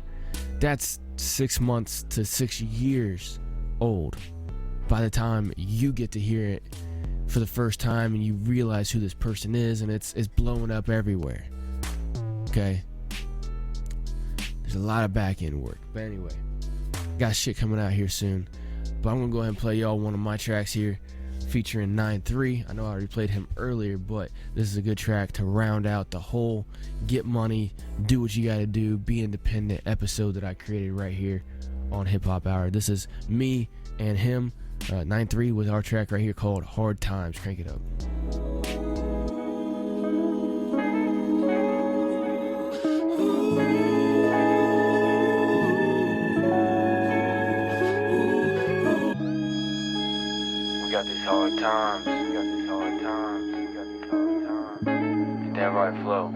That's 6 months to 6 years old by the time you get to hear it for the first time and you realize who this person is, and it's blowing up everywhere. Okay, there's a lot of back end work, but anyway, got shit coming out here soon. But I'm gonna go ahead and play y'all one of my tracks here featuring 9-3. I know I already played him earlier, but this is a good track to round out the whole get money, do what you gotta do, be independent episode that I created right here on HipHop Hour. This is me and him, 9-3 with our track right here called Hard Times. Crank it up. We got these hard times. Damn right flow.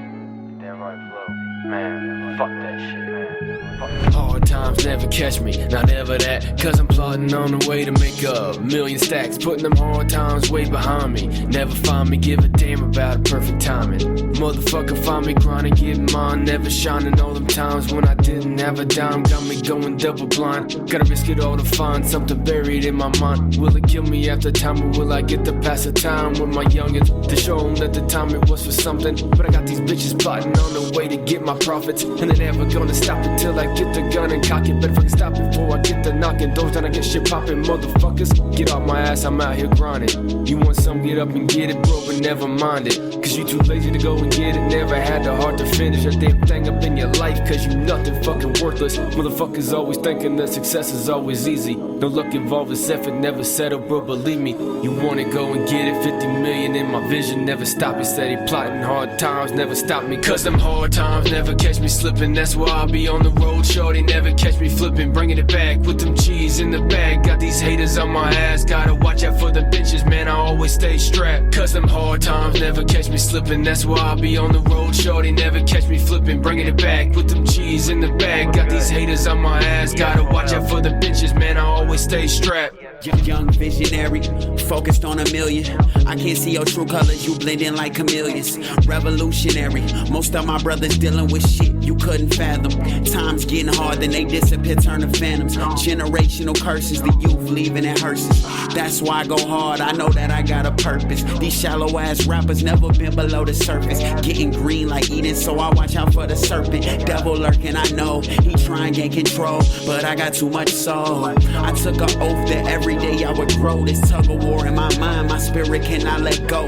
Man, fuck that shit, man. Hard times never catch me, not ever that. Cause I'm plotting on the way to make $1 million stacks. Putting them hard times way behind me. Never find me, give a damn about a perfect timing. Motherfucker find me grinding, getting mine. Never shining all them times when I didn't have a dime. Got me going double blind. Gotta risk it all to find something buried in my mind. Will it kill me after time, or will I get to pass the time with my youngins to show them that the time it was for something? But I got these bitches plotting on the way to get my profits, and they're never gonna stop it till I get the gun and cock it. Better fucking stop it before I get the knocking doors down. I get shit popping, motherfuckers. Get off my ass, I'm out here grinding. You want some, get up and get it, bro, but never mind it. Cause you too lazy to go and get it. Never had the heart to finish a damn thing up in your life. Cause you nothing fucking worthless. Motherfuckers always thinking that success is always easy. No luck involved, it's effort, never settle, bro, believe me. You wanna go and get it, 50 million in my vision, never stop it. Steady plotting, hard times never stop me. Cause them hard times never catch me slipping. That's why I'll be on the road, shorty, never catch me flipping. Bringing it back with them cheese in the bag. Got these haters on my ass, gotta watch out for the bitches, man, I always stay strapped. Cause them hard times never catch me slipping. That's why I'll be on the road, shorty, never catch me flipping. Bringing it back with them cheese in the bag. Got these haters on my ass, gotta watch out for the bitches, man, I always stay strapped. Young visionary, focused on $1 million. I can't see your true colors, you blend in like chameleons. Revolutionary, most of my brothers dealing with shit you couldn't fathom. Times getting hard, then they disappear, turn to phantoms. Generational curses, the youth leaving in hearses. That's why I go hard, I know that I got a purpose. These shallow ass rappers never been below the surface. Getting green like Eden, so I watch out for the serpent. Devil lurking, I know, he try and gain control, but I got too much soul. I took an oath that every day I would grow. This tug of war in my mind, my spirit cannot let go.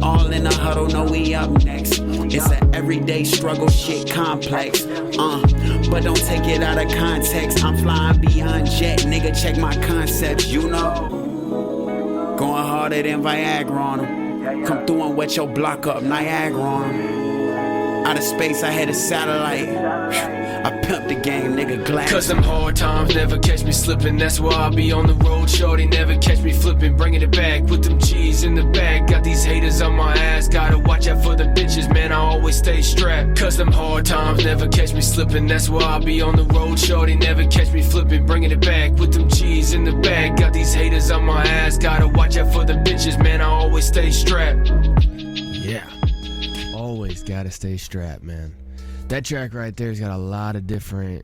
All in a huddle, know we up next. It's an everyday struggle, shit complex. But don't take it out of context. I'm flying beyond jet, nigga, check my concepts, you know. Going harder than Viagra on them. Come through and wet your block up, Niagara on them. Out of space, I had a satellite. I pimped the game, nigga, glass. Cause them hard times never catch me slipping. That's why I'll be on the road, shorty, never catch me flipping. Bringing it back with them cheese in the bag. Got these haters on my ass, gotta watch out for the bitches, man, I always stay strapped. Cause them hard times never catch me slipping. That's why I'll be on the road, shorty, never catch me flipping. Bringing it back with them cheese in the bag. Got these haters on my ass, gotta watch out for the bitches, man, I always stay strapped. Yeah, always gotta stay strapped, man. That track right there's got a lot of different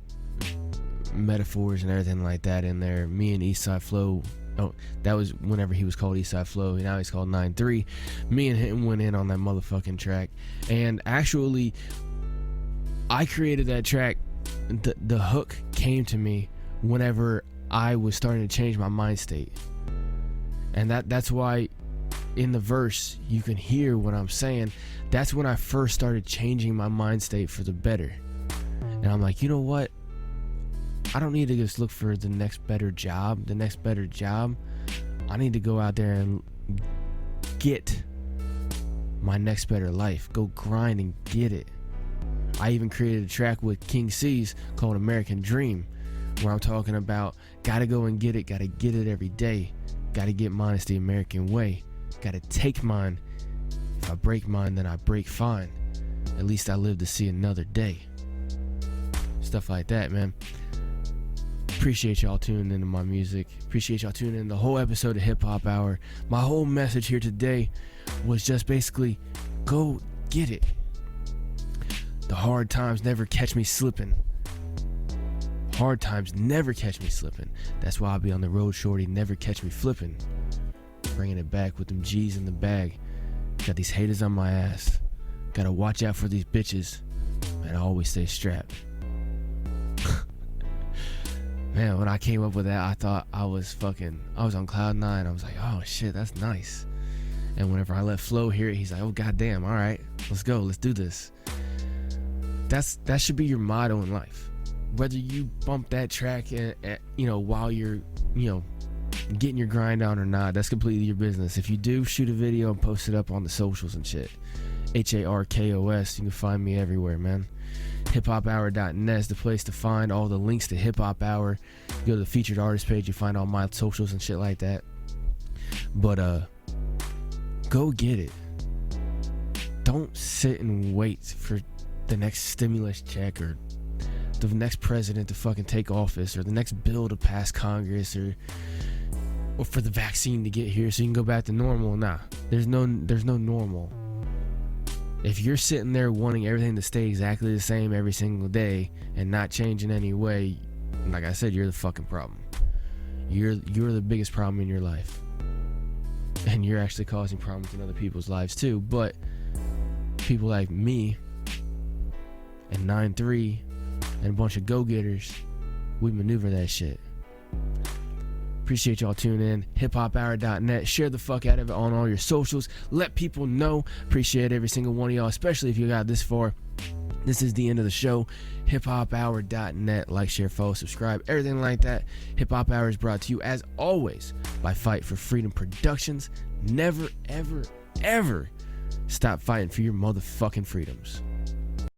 metaphors and everything like that in there. Me and Eastside Flow, oh, that was whenever he was called Eastside Flow, now he's called 9-3. Me and him went in on that motherfucking track. And actually, I created that track. The hook came to me whenever I was starting to change my mind state. And that's why in the verse you can hear what I'm saying. That's when I first started changing my mind state for the better. And I'm like, you know what? I don't need to just look for the next better job. I need to go out there and get my next better life. Go grind and get it. I even created a track with King C's called American Dream, where I'm talking about gotta go and get it, gotta get it every day. Gotta get mine, it's the American way. Gotta take mine. If I break mine, then I break fine. At least I live to see another day. Stuff like that, man. Appreciate y'all tuning into my music. Appreciate y'all tuning in the whole episode of HipHop Hour. My whole message here today was just basically, go get it. The hard times never catch me slipping. Hard times never catch me slipping. That's why I'll be on the road, shorty, never catch me flipping. Bringing it back with them G's in the bag. Got these haters on my ass. Gotta watch out for these bitches. And I always stay strapped. Man, when I came up with that, I thought I was on cloud 9. I was like, oh shit, that's nice. And whenever I let Flo hear it, he's like, oh goddamn, alright, let's go, let's do this. That should be your motto in life. whether you bump that track while you're getting your grind on or not, that's completely your business. If you do, shoot a video and post it up on the socials and shit. Harkos. You can find me everywhere, man. HipHopHour.net is the place to find all the links to HipHop Hour. You go to the featured artist page, you find all my socials and shit like that. But go get it. Don't sit and wait for the next stimulus check or the next president to fucking take office or the next bill to pass Congress or for the vaccine to get here so you can go back to normal. Nah, there's no normal. If you're sitting there wanting everything to stay exactly the same every single day and not change in any way, like I said, you're the fucking problem. You're the biggest problem in your life. And you're actually causing problems in other people's lives too. But people like me and 9-3 and a bunch of go-getters, we maneuver that shit. Appreciate y'all tuning in. HipHopHour.net. Share the fuck out of it on all your socials. Let people know. Appreciate every single one of y'all, especially if you got this far. This is the end of the show. HipHopHour.net. Like, share, follow, subscribe, everything like that. HipHop Hour is brought to you, as always, by Fight for Freedom Productions. Never, ever, ever stop fighting for your motherfucking freedoms.